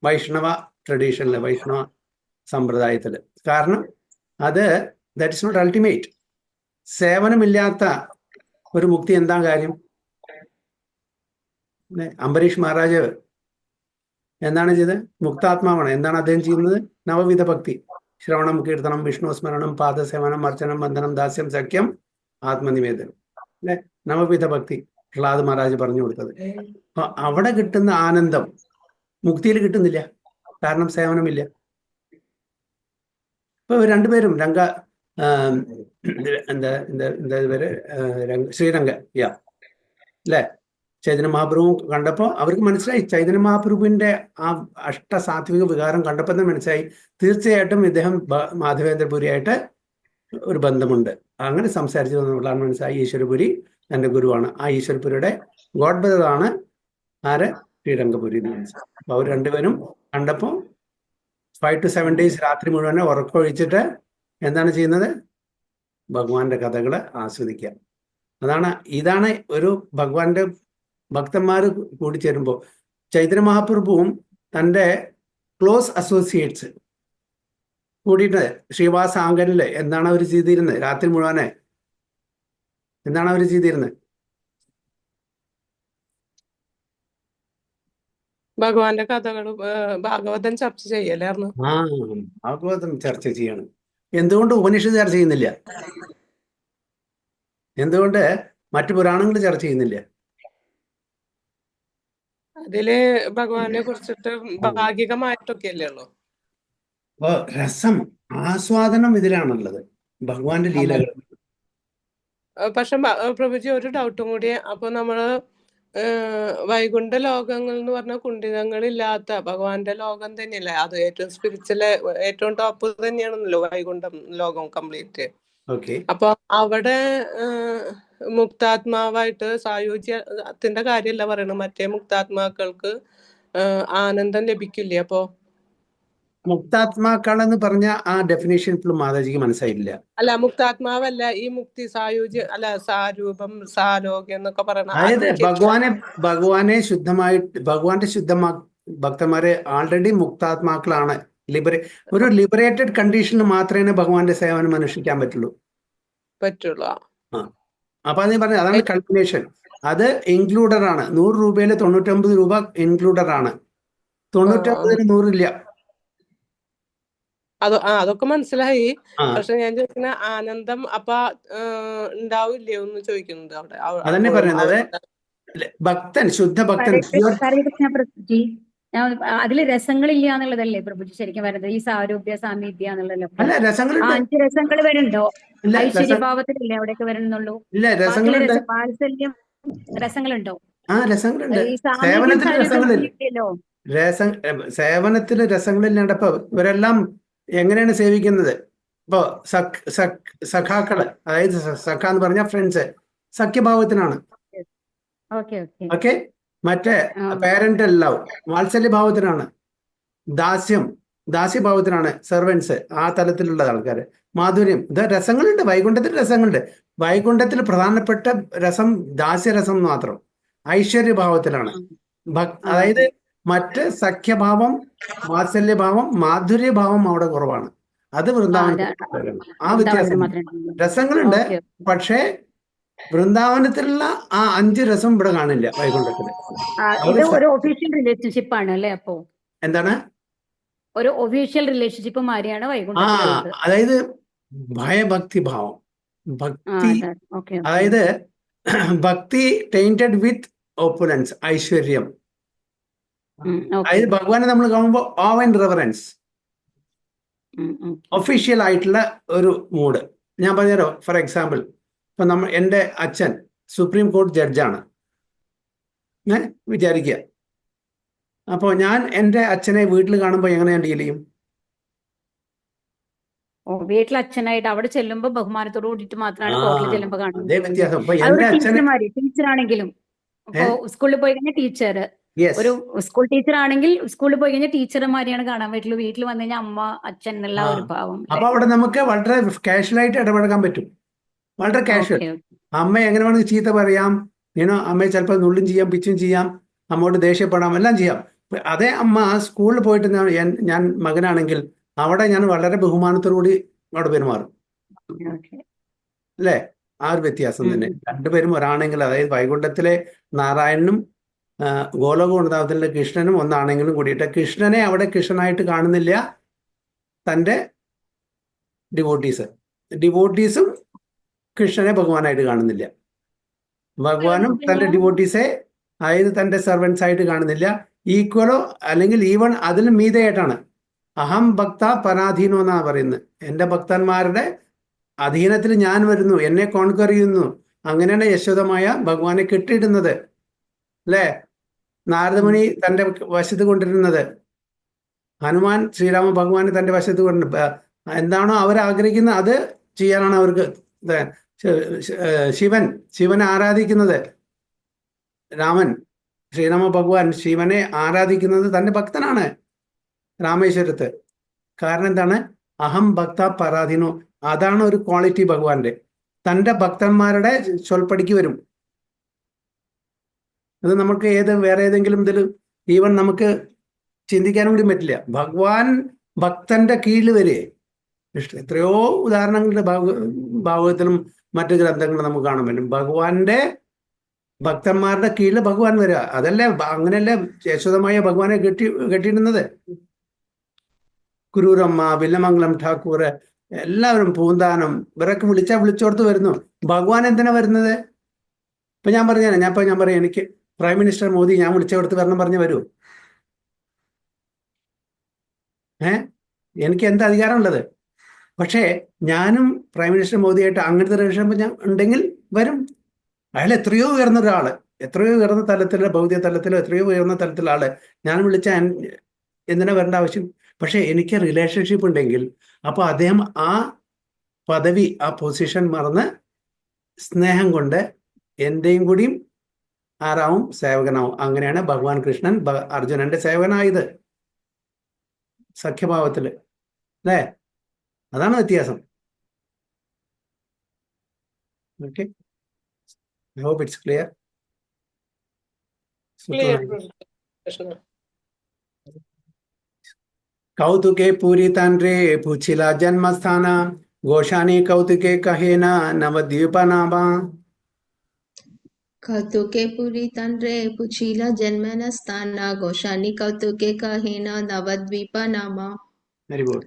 വൈഷ്ണവ ട്രഡീഷനിൽ, വൈഷ്ണവ സമ്പ്രദായത്തിൽ. കാരണം അത് ദാറ്റ് ഇസ് നോട്ട് അൾട്ടിമേറ്റ്. സേവനമില്ലാത്ത ഒരു മുക്തി എന്താ കാര്യം? അംബരീഷ് മഹാരാജ് എന്താണ് ചെയ്തത്? മുക്താത്മാവാണ്. എന്താണ് അദ്ദേഹം ചെയ്യുന്നത്? നവവിധ ഭക്തി. ശ്രവണം, കീർത്തനം, വിഷ്ണു സ്മരണം, പാദസേവനം, അർച്ചനം, വന്ദനം, ദാസ്യം, സഖ്യം, ആത്മനിവേദനം, അല്ലെ? നവവിധ ഭക്തി പ്രഹ്ലാദ് മഹാരാജ് പറഞ്ഞു കൊടുത്തത്. അപ്പൊ അവിടെ കിട്ടുന്ന ആനന്ദം മുക്തിയിൽ കിട്ടുന്നില്ല, കാരണം സേവനമില്ല. ഇപ്പൊ രണ്ടുപേരും ശ്രീരംഗ അല്ലെ, ചൈതന്യ മഹാപ്രഭു കണ്ടപ്പോൾ അവർക്ക് മനസ്സിലായി, ചൈതന്യ മഹാപ്രഭുവിന്റെ ആ അഷ്ടസാത്വിക വികാരം കണ്ടപ്പോൾ തന്നെ മനസ്സിലായി തീർച്ചയായിട്ടും ഇദ്ദേഹം മാധവേന്ദ്രപുരിയായിട്ട് ഒരു ബന്ധമുണ്ട്. അങ്ങനെ സംസാരിച്ചു എന്നുള്ളതാണ് മനസ്സിലായി. ഈശ്വരപുരി എൻ്റെ ഗുരുവാണ്. ആ ഈശ്വരപുരിയുടെ ഗോഡ് ബ്രദറാണ് ആര്? ശ്രീരംഗപുരി. അപ്പൊ അവർ രണ്ടുപേരും കണ്ടപ്പോൾ 5 to 7 days രാത്രി മുഴുവനെ ഉറക്കമൊഴിച്ചിട്ട് എന്താണ് ചെയ്യുന്നത്? ഭഗവാന്റെ കഥകൾ ആസ്വദിക്കുക. ഇതാണ് ഒരു ഭഗവാന്റെ ഭക്തന്മാർ കൂടിച്ചേരുമ്പോൾ. ചൈതന്യ മഹാപ്രഭുവും തൻ്റെ ക്ലോസ് അസോസിയേറ്റ്സ് കൂടിയിട്ട് ശ്രീവാസ ആങ്കനില് എന്താണ് അവർ ചെയ്തിരുന്നത്? രാത്രി മുഴുവനെ എന്താണ് അവർ ചെയ്തിരുന്നത്? ഭഗവാന്റെ കഥകളും ഭാഗവതം ചർച്ച ചെയ്യലായിരുന്നു. ഭാഗവതം ചർച്ച ചെയ്യണം. എന്തുകൊണ്ട് ഉപനിഷത്ത് ചർച്ച ചെയ്യുന്നില്ല? എന്തുകൊണ്ട് മറ്റു പുരാണങ്ങൾ ചർച്ച ചെയ്യുന്നില്ല? അതില് ഭഗവാനെ കുറിച്ചിട്ട് ഭാഗികമായിട്ടൊക്കെ അല്ലേ ഉള്ളൂ. അപ്പൊ രസം, ആസ്വാദനം ഇതിലാണുള്ളത്, ഭഗവാന്റെ ലീലകൾ. പക്ഷെ പ്രഭുജി ഒരു ഡൗട്ടും കൂടി. അപ്പൊ നമ്മള് വൈകുണ്ഠ ലോകങ്ങൾ എന്ന് പറഞ്ഞാൽ കുണ്ഠിതങ്ങളില്ലാത്ത ഭഗവാന്റെ ലോകം തന്നെയല്ലേ അത്? ഏറ്റവും സ്പിരിച്വല് ഏറ്റവും ടോപ്പ് തന്നെയാണല്ലോ വൈകുണ്ഠം ലോകം കംപ്ലീറ്റ്. ഓക്കെ, അപ്പൊ അവിടെ മുക്താത്മാവായിട്ട് സായുജ്യത്തിന്റെ കാര്യമല്ല പറയണത്, മറ്റേ മുക്താത്മാക്കൾക്ക് ആനന്ദം ലഭിക്കില്ലേ? അപ്പൊ മുക്താത്മാക്കളെന്ന് പറഞ്ഞ ആ ഡെഫിനേഷൻ ഇപ്പോഴും മാതാജിക്ക് മനസ്സിലായില്ല. അല്ല, മുക്താത്മാവല്ല, ഈ മുക്തി സായുജ്യ അല്ല, സാരൂപം സാരോഗ്യം എന്നൊക്കെ പറയണ അതായത് അത് ഭഗവാനെ ശുദ്ധമായിട്ട്, ഭഗവാന്റെ ഭക്തന്മാര് ആൾറെഡി മുക്താത്മാക്കളാണ്. ഒരു ലിബറേറ്റഡ് കണ്ടീഷനിൽ മാത്രമേ ഭഗവാന്റെ സേവനം അനുഷ്ഠിക്കാൻ പറ്റുള്ളൂ. പറ്റുള്ളൂ. ആ, അപ്പൊ അത് പറഞ്ഞ അതാണ് കൾമിനേഷൻ. അത് ഇൻക്ലൂഡഡ് ആണ്. 100 രൂപയിൽ 99 രൂപ ഇൻക്ലൂഡഡ് ആണ്, 99-ന് 100 ഇല്ല. അതൊക്കെ മനസ്സിലായി. ആ, പക്ഷെ ഞാൻ ചോദിക്കുന്ന ആനന്ദം അപ്പൊ ഉണ്ടാവില്ലേ എന്ന് ചോദിക്കുന്നത് അവിടെ. അതന്നെ പറയുന്നത് ഭക്തൻ, ശുദ്ധ ഭക്തൻ. ഹരേ കൃഷ്ണ പ്രഭുജി, അതില് രസങ്ങളില്ല എന്നുള്ളതല്ലേ പ്രഭുജി ശരിക്കും വരുന്നത്? ഈ സാരൂപ്യ സാമീപ്യ എന്നുള്ളതൊക്കെ അല്ല, രസങ്ങളുണ്ട്. 5 രസങ്ങൾ വരുന്നുണ്ടോ? ഇല്ല, ഐശ്വര്യഭാവത്തിലല്ലേ അവിടെയൊക്കെ വരുന്നുള്ളൂ? ഇല്ല, ബാക്കിയുള്ള രസങ്ങളുണ്ട്. വാത്സല്യം രസങ്ങളുണ്ടോ? ആ, രസങ്ങളുണ്ട്. ഈ സാമീപ്യം സേവനത്തിൽ സാരൂപ്യം രസങ്ങളില്ല. ഇല്ലല്ലോ. സേവനത്തിൽ രസങ്ങളില്ലാണ്ടപ്പോ ഇവരെല്ലാം എങ്ങനെയാണ് സേവിക്കുന്നത്? ഇപ്പോ സഖാക്കള്, അതായത് സഖ എന്ന് പറഞ്ഞ ഫ്രണ്ട്സ്, സഖ്യഭാവത്തിനാണ്. ഓക്കെ ഓക്കെ ഓക്കെ, മറ്റേ പാരന്റൽ ലവ് വാത്സല്യഭാവത്തിനാണ്. ദാസ്യഭാവത്തിനാണ് സെർവൻസ്, ആ തലത്തിലുള്ള ആൾക്കാര്. മാധുര്യം, ഇത് രസങ്ങളുണ്ട്. വൈകുണ്ഠത്തിൽ രസങ്ങളുണ്ട്. വൈകുണ്ഠത്തിൽ പ്രധാനപ്പെട്ട രസം ദാസ്യരസം മാത്രം. ഐശ്വര്യഭാവത്തിലാണ്. അതായത് മറ്റ് സഖ്യഭാവം, വാത്സല്യഭാവം, മാധുര്യഭാവം അവിടെ കുറവാണ്. അത് വൃന്ദാവനത്തിൽ ആ വ്യത്യാസം. രസങ്ങളുണ്ട്, പക്ഷേ വൃന്ദാവനത്തിലുള്ള ആ 5 രസം ഇവിടെ കാണില്ല വൈകുണ്ഠത്തില്. ഇത് ഒരു ഒഫീഷ്യൽ റിലേഷൻഷിപ്പ് ആണ് അല്ലേ? അപ്പോ എന്താണ് ഒരു ഒഫീഷ്യൽ റിലേഷൻഷിപ്പ് മാതിരിയാണ് വൈകുണ്ഠത്തിലുള്ളത്. അതായത് ഭയഭക്തി ഭാവം, ഭക്തി, അതായത് ഭക്തി ടൈൻറ്റഡ് വിത്ത് ഓപ്പുലൻസ്, ഐശ്വര്യം. അതായത് ഭഗവാനെ നമ്മൾ കാണുമ്പോൾ ഓ ആൻഡ് റെവറൻസ്, ഒഫീഷ്യൽ ആയിട്ടുള്ള ഒരു മൂഡ്. ഞാൻ പറഞ്ഞുതരാം. ഫോർ എക്സാമ്പിൾ, ഇപ്പൊ എൻ്റെ അച്ഛൻ സുപ്രീം കോടതി ജഡ്ജാണ് വിചാരിക്കുക. അപ്പോൾ ഞാൻ എൻ്റെ അച്ഛനെ വീട്ടിൽ കാണുമ്പോൾ എങ്ങനെ ഞാൻ ഡീൽ ചെയ്യും? വീട്ടിൽ അച്ഛനായിട്ട് അവിടെ ചെല്ലുമ്പോ ബഹുമാനത്തോട് കൂടിയിട്ട് മാത്രമാണ് കോർട്ടിൽ ചെല്ലുമ്പോ കാണുന്നത്. വ്യത്യാസം. ടീച്ചറാണെങ്കിലും ഇപ്പൊ സ്കൂളിൽ പോയി കഴിഞ്ഞാൽ ടീച്ചർ, ഒരു സ്കൂൾ ടീച്ചർ ആണെങ്കിൽ സ്കൂളിൽ പോയി കഴിഞ്ഞാൽ ടീച്ചർമാരെയാണ് കാണാൻ പറ്റുള്ളൂ. വീട്ടിൽ വന്നു കഴിഞ്ഞാൽ അമ്മ, അച്ഛൻ എന്നുള്ള ഒരു ഭാവം. അപ്പൊ അവിടെ നമുക്ക് വളരെ കാഷ്വലായിട്ട് ഇടപഴകാൻ പറ്റും, വളരെ കാഷ്വൽ. അമ്മ എങ്ങനെ വേണമെങ്കിൽ ചീത്ത പറയാം, അമ്മയെ ചിലപ്പോൾ നുള്ളും ചെയ്യാം, പിച്ചും ചെയ്യാം, അമ്മോട് ദേഷ്യപ്പെടാം, എല്ലാം ചെയ്യാം. അതേ അമ്മ സ്കൂളിൽ പോയിട്ട് ഞാൻ മകനാണെങ്കിൽ അവിടെ ഞാൻ വളരെ ബഹുമാനത്തോടുകൂടി അവിടെ പെരുമാറും. അല്ലേ? ആ ഒരു വ്യത്യാസം തന്നെ. രണ്ടുപേരും ഒരാണെങ്കിൽ, അതായത് വൈകുണ്ഠത്തിലെ നാരായണനും ഗോലോകവൃന്ദാവനത്തിലെ കൃഷ്ണനും ഒന്നാണെങ്കിലും കൂടിയിട്ട് കൃഷ്ണനെ അവിടെ കൃഷ്ണനായിട്ട് കാണുന്നില്ല തൻ്റെ ഡിവോട്ടീസും കൃഷ്ണനെ ഭഗവാനായിട്ട് കാണുന്നില്ല. ഭഗവാനും തൻ്റെ ഡിവോട്ടീസെ, അതായത് തൻ്റെ സെർവൻസ് ആയിട്ട് കാണുന്നില്ല. ഈക്വലോ അല്ലെങ്കിൽ ഈവൺ അതിലും മീതയായിട്ടാണ്. അഹം ഭക്ത പരാധീനോ എന്നാണ് പറയുന്നത്. എൻ്റെ ഭക്തന്മാരുടെ അധീനത്തിൽ ഞാൻ വരുന്നു, എന്നെ കോൺക്വർ ചെയ്യുന്നു. അങ്ങനെയാണ് യശോദമായ ഭഗവാനെ കെട്ടിയിടുന്നത്. അല്ലേ? നാരദമുനി തൻ്റെ വശത്ത് കൊണ്ടിരുന്നത്, ഹനുമാൻ ശ്രീരാമ ഭഗവാനെ തൻ്റെ വശത്ത് കൊണ്ട് എന്താണോ അവർ ആഗ്രഹിക്കുന്നത് അത് ചെയ്യാനാണ് അവർക്ക്. ശിവനെ ആരാധിക്കുന്നത്, രാമൻ ശ്രീരാമ ഭഗവാൻ ശിവനെ ആരാധിക്കുന്നത് തൻ്റെ ഭക്തനാണ് രാമേശ്വരത്ത്. കാരണം എന്താണ്? അഹം ഭക്ത പരാധീനോ. അതാണ് ഒരു ക്വാളിറ്റി ഭഗവാന്റെ. തൻ്റെ ഭക്തന്മാരുടെ ചൊൽപ്പടിക്ക് വരും. അത് നമുക്ക് വേറെ ഏതെങ്കിലും ഇതിൽ ഈവൻ നമുക്ക് ചിന്തിക്കാനും കൂടി പറ്റില്ല. ഭഗവാൻ ഭക്തന്റെ കീഴിൽ വരെ. എത്രയോ ഉദാഹരണങ്ങളുടെ ഭാഗവതത്തിലും മറ്റു ഗ്രന്ഥങ്ങളും നമുക്ക് കാണാൻ പറ്റും. ഭഗവാന്റെ ഭക്തന്മാരുടെ കീഴിൽ ഭഗവാൻ വരിക. അതല്ലേ, അങ്ങനെയല്ലേ യശോദമായ ഭഗവാനെ കെട്ടിയിടുന്നത്. കുരൂരമ്മ, വില്ലമംഗലം ഠാക്കൂർ, എല്ലാവരും, പൂന്താനം, ഇവരൊക്കെ വിളിച്ചോർത്ത് വരുന്നു. ഭഗവാൻ എന്തിനാ വരുന്നത്? ഇപ്പൊ ഞാൻ പറയാം, എനിക്ക് പ്രൈം മിനിസ്റ്റർ മോദി ഞാൻ വിളിച്ചോർത്ത് വരണം പറഞ്ഞ് വരൂ? എനിക്ക് എന്ത് അധികാരമുള്ളത്? പക്ഷേ ഞാനും പ്രൈം മിനിസ്റ്റർ മോദിയായിട്ട് അങ്ങനത്തെ റിലേഷൻ ഞാൻ ഉണ്ടെങ്കിൽ വരും. അയാൾ എത്രയോ ഉയർന്ന ഒരാള്, എത്രയോ ഉയർന്ന തലത്തില്, ഭൗതിക തലത്തിലോ എത്രയോ ഉയർന്ന തലത്തിലുള്ള ആള് ഞാൻ വിളിച്ച എന്തിനാ വരേണ്ട ആവശ്യം? പക്ഷെ എനിക്ക് റിലേഷൻഷിപ്പ് ഉണ്ടെങ്കിൽ അപ്പൊ അദ്ദേഹം ആ പദവി, ആ പൊസിഷൻ മറന്ന് സ്നേഹം കൊണ്ട് എന്റെയും കൂടിയും ആരാവും? സേവകനാവും. അങ്ങനെയാണ് ഭഗവാൻ കൃഷ്ണൻ അർജുനന്റെ സേവകനായത്, സഖ്യഭാവത്തില്, അല്ലേ? അതാണ് വ്യത്യാസം. Okay, I hope it's clear. Clear Krishna. कौतुके पूरी तांड्रे पूछिला जन्मस्थाना घोषानी कौतुके कहेन नवद्वीप नामा. कौतुके पुरी तंड्रे पुछिला जन्मन स्थान घोषानी कौतुके कहेना नवद्वीप नामा. Very good.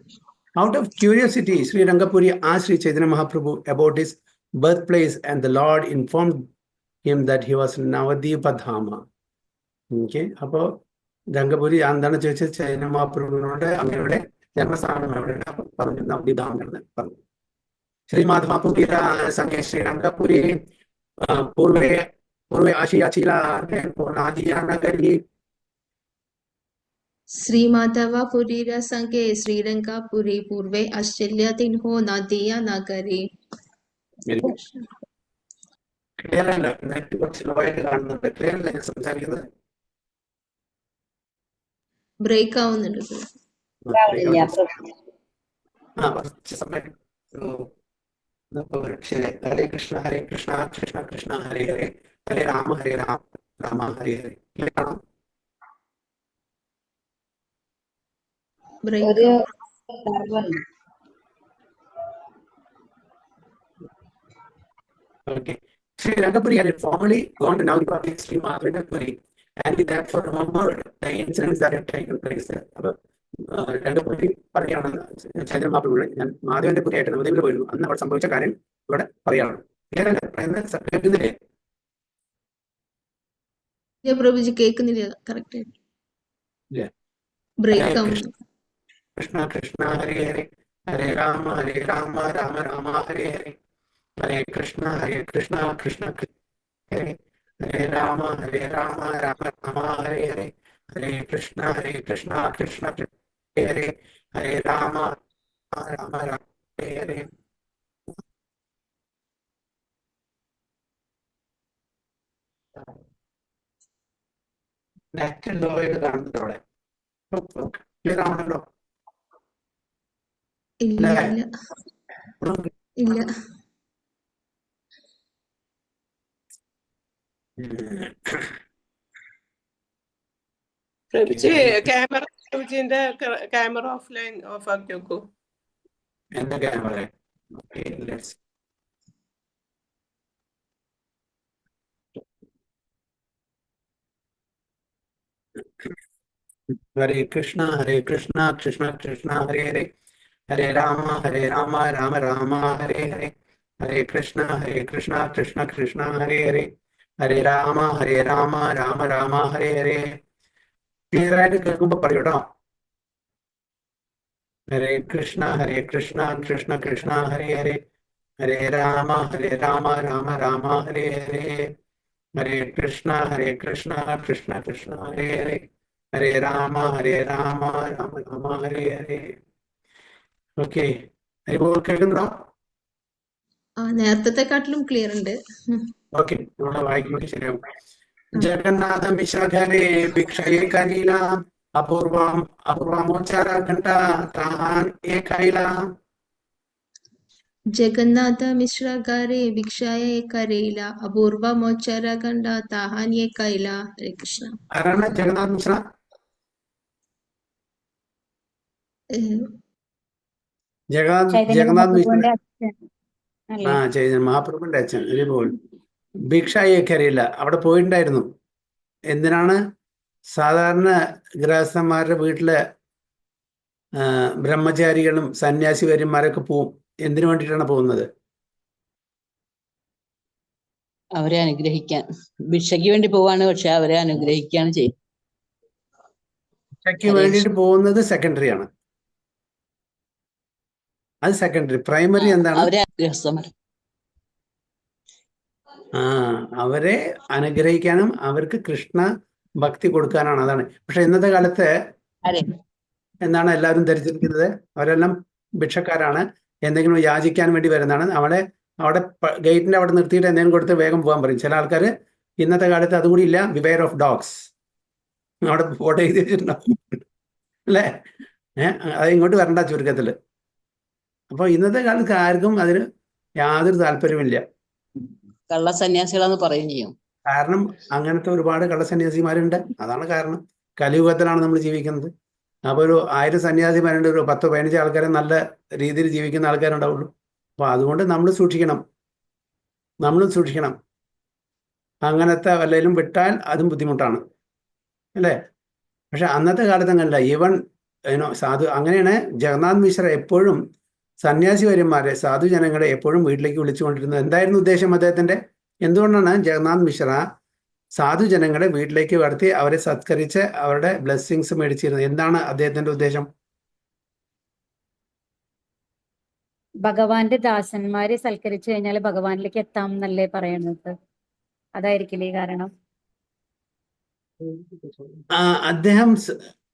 Out of curiosity, Sri Rangapuri asked Sri Chaitanya Mahaprabhu about his birthplace, and the Lord informed him that he was Navadvipa Dhama. Okay, അപ്പോൾ രംഗപുരി എന്താണ് ചോദിച്ചത്? ചൈതന്യ മഹാപ്രഭുവിനോട് അങ്ങയുടെ ജന്മസ്ഥാനം എവിടെയാണ് പറഞ്ഞു? നവദ്വീപാണെന്ന് പറഞ്ഞു. ശ്രീ മാധവപുരി സംഘേ ശ്രീരംഗപുരി പൂർവേ ആശിയാ ചില നഗരി. श्री माधवापुरी संगे श्रीरंगापुरी पूर्वे आश्चर्य दिन हो नदिया नगरी. ക്ലിയർ അല്ല, നെറ്റ് കുറച്ച് ലോ ആയിട്ട് കാണുന്നുണ്ട്. ക്ലിയർ അല്ല ഞാൻ സംസാരിക്കുന്നത്? ബ്രേക്ക് ആവുന്നുണ്ട്. കുറച്ച് സമയം. ശരി. ഹരേ കൃഷ്ണ കൃഷ്ണ കൃഷ്ണ ഹരേ ഹരേ, ഹരേ രാമ രാമ ഹരേ ഹരേ. ക്ലിയർ ആണോ? Break Okay. Sri Rangapuri had formerly gone to Navadvipa Sri Rangapuri, and he therefore remembered the incidents that had taken place there. Rangapuri പറയാണ്, ചൈതന്യ മഹാപ്രഭുവിടെ ഞാൻ മാധവന്റെ പുരിയായിട്ട് നവദ്വീപിൽ പോയിരുന്നു, അന്ന് അവിടെ സംഭവിച്ച കാര്യം ഇവിടെ പറയാണ്. കേൾക്കുന്നില്ലേ? പ്രഭു ജി കേൾക്കുന്നില്ല. കറക്റ്റ് ബ്രേക്ക് ആവുന്നു. കൃഷ്ണ കൃഷ്ണ ഹരേ ഹരേ, ഹരേ രാമ രാമ രാമ ഹരേ ഹരേ, ഹരേ കൃഷ്ണ കൃഷ്ണ ഹരേ ഹരേ രാമ രാമ രാമ ഹരേ ഹരേ, ഹരേ കൃഷ്ണ കൃഷ്ണ ഹരേ ഹരേ രാമ രാമ ഹരേ ഹരേ. നെറ്റ് ലോ ആയിട്ട് കാണുന്നുണ്ട് അവിടെ. ക്ലിയർ ആണല്ലോ? ഇല്ല ഇല്ല. പ്രഭുജി ക്യാമറ, പ്രഭുജിന്റെ ക്യാമറ ഓഫ്ലൈൻ ഓഫ് ആക്കി നോക്കൂ. എന്റെ ക്യാമറ ഹരേ കൃഷ്ണ കൃഷ്ണ കൃഷ്ണ ഹരേ ഹരേ, ഹരേ രാമ രാമ രാമ ഹരേ ഹരേ, ഹരേ കൃഷ്ണ കൃഷ്ണ ഹരേ ഹരേ, ഹരേ രാമ രാമ ഹരേ ഹരേ. ക്ലിയർ ആയിട്ട് കേൾക്കുമ്പോ പറയൂട്ടോ. ഹരേ കൃഷ്ണ കൃഷ്ണ ഹരേ ഹരേ, ഹരേ രാമ രാമ രാമ ഹരേ ഹരേ, ഹരേ കൃഷ്ണ കൃഷ്ണ ഹരേ ഹരേ, ഹരേ രാമ രാമ രാമ ഹരേ ഹരേ. ഓക്കെ, ഇപ്പോൾ കേൾക്കുന്നുണ്ടോ? നേരത്തെക്കാട്ടിലും ക്ലിയർ ഉണ്ട്. ഓക്കെ, ഇവിടെ വായിക്കുമ്പോൾ ശരിയാവും. ജഗന്നാഥ മിശ്രഘരേ ഭിക്ഷയേ കലീല, അപൂർവമോച്ചാര ഘണ്ട താൻ ഏകൈല. ജഗന്നാഥ മിശ്ര ഗാരെ ഭിക്ഷായ കരയില, അപൂർവ മോച്ചാര കണ്ട താഹാൻ ഏകൈല. ഹരേ കൃഷ്ണ. ആരാണ് ജഗന്നാഥ് മിശ്ര? ജഗന്നാഥ് മിശ്ര. ചൈതന്യ മഹാപ്രഭുവിന്റെ അച്ഛൻ. ഇതുപോലെ ഭിക്ഷയൊക്കെ അറിയില്ല, അവിടെ പോയിട്ടുണ്ടായിരുന്നു. എന്തിനാണ്? സാധാരണ ഗൃഹസ്ഥന്മാരുടെ വീട്ടില് ബ്രഹ്മചാരികളും സന്യാസിവര്യന്മാരൊക്കെ പോവും. എന്തിനു വേണ്ടിയിട്ടാണ് പോകുന്നത്? അവരെ അനുഗ്രഹിക്കാൻ. ഭിക്ഷയ്ക്ക് വേണ്ടി പോവാണ്, പക്ഷെ അവരെ അനുഗ്രഹിക്കുകയാണ് ചെയ്യുന്നത്. ഭിക്ഷയ്ക്ക് വേണ്ടിയിട്ട് പോകുന്നത് സെക്കൻഡറി ആണ്. അത് സെക്കൻഡറി. പ്രൈമറി എന്താണ്? അവരെ അനുഗ്രഹസമരം. അവരെ അനുഗ്രഹിക്കാനും അവർക്ക് കൃഷ്ണ ഭക്തി കൊടുക്കാനാണ്. അതാണ്. പക്ഷെ ഇന്നത്തെ കാലത്ത് ആരെ? എന്താണ് എല്ലാവരും ധരിച്ചിരിക്കുന്നത്? അവരെല്ലാം ഭിക്ഷക്കാരാണ്, എന്തെങ്കിലും യാചിക്കാൻ വേണ്ടി വരുന്നതാണ്. അവിടെ ഗേറ്റിന്റെ അവിടെ നിർത്തിയിട്ട് എന്തെങ്കിലും കൊടുത്ത് വേഗം പോകാൻ പറയും. ചില ആൾക്കാർ ഇന്നത്തെ കാലത്ത് അതുകൂടി ഇല്ല, ബിവെയർ ഓഫ് ഡോഗ്സ് അവിടെ ഫോട്ടോ എഴുതി വെച്ചിട്ടുണ്ടാവും അല്ലേ? അത് ഇങ്ങോട്ട് വരണ്ട ചുരുക്കത്തിൽ. അപ്പോൾ ഇന്നത്തെ കാലത്ത് ആർക്കും അതിന് യാതൊരു താല്പര്യമില്ല. കള്ള സന്യാസികളെന്ന് പറയും ചെയ്യും. കാരണം അങ്ങനത്തെ ഒരുപാട് കള്ളസന്യാസിമാരുണ്ട്. അതാണ് കാരണം. കലിയുഗത്തിലാണ് നമ്മൾ ജീവിക്കുന്നത്. അപ്പോൾ ഒരു 1000 സന്യാസിമാരുണ്ട്, ഒരു 10-15 ആൾക്കാരെ നല്ല രീതിയിൽ ജീവിക്കുന്ന ആൾക്കാരുണ്ടാവുള്ളൂ. അപ്പോൾ അതുകൊണ്ട് നമ്മൾ സൂക്ഷിക്കണം. അങ്ങനത്തെ വല്ലതിലും വിട്ടാൽ അതും ബുദ്ധിമുട്ടാണ് അല്ലേ? പക്ഷെ അന്നത്തെ കാലത്ത് അങ്ങനല്ല. ഈവൻ സാധു അങ്ങനെയാണ് ജഗന്നാഥ് മിശ്ര എപ്പോഴും സന്യാസിവര്യന്മാരെ, സാധുജനങ്ങളെ എപ്പോഴും വീട്ടിലേക്ക് വിളിച്ചുകൊണ്ടിരുന്നത്. എന്തായിരുന്നു ഉദ്ദേശം അദ്ദേഹത്തിന്റെ? എന്തുകൊണ്ടാണ് ജഗന്നാഥ് മിശ്ര സാധുജനങ്ങളെ വീട്ടിലേക്ക് വരുത്തി അവരെ സത്കരിച്ച് അവരുടെ ബ്ലെസ്സിങ്സ് മേടിച്ചിരുന്നത്? എന്താണ് അദ്ദേഹത്തിന്റെ ഉദ്ദേശം? ഭഗവാന്റെ ദാസന്മാരെ സൽക്കരിച്ചു കഴിഞ്ഞാൽ ഭഗവാനിലേക്ക് എത്താം എന്നല്ലേ പറയുന്നത്? അതായിരിക്കില്ലേ കാരണം?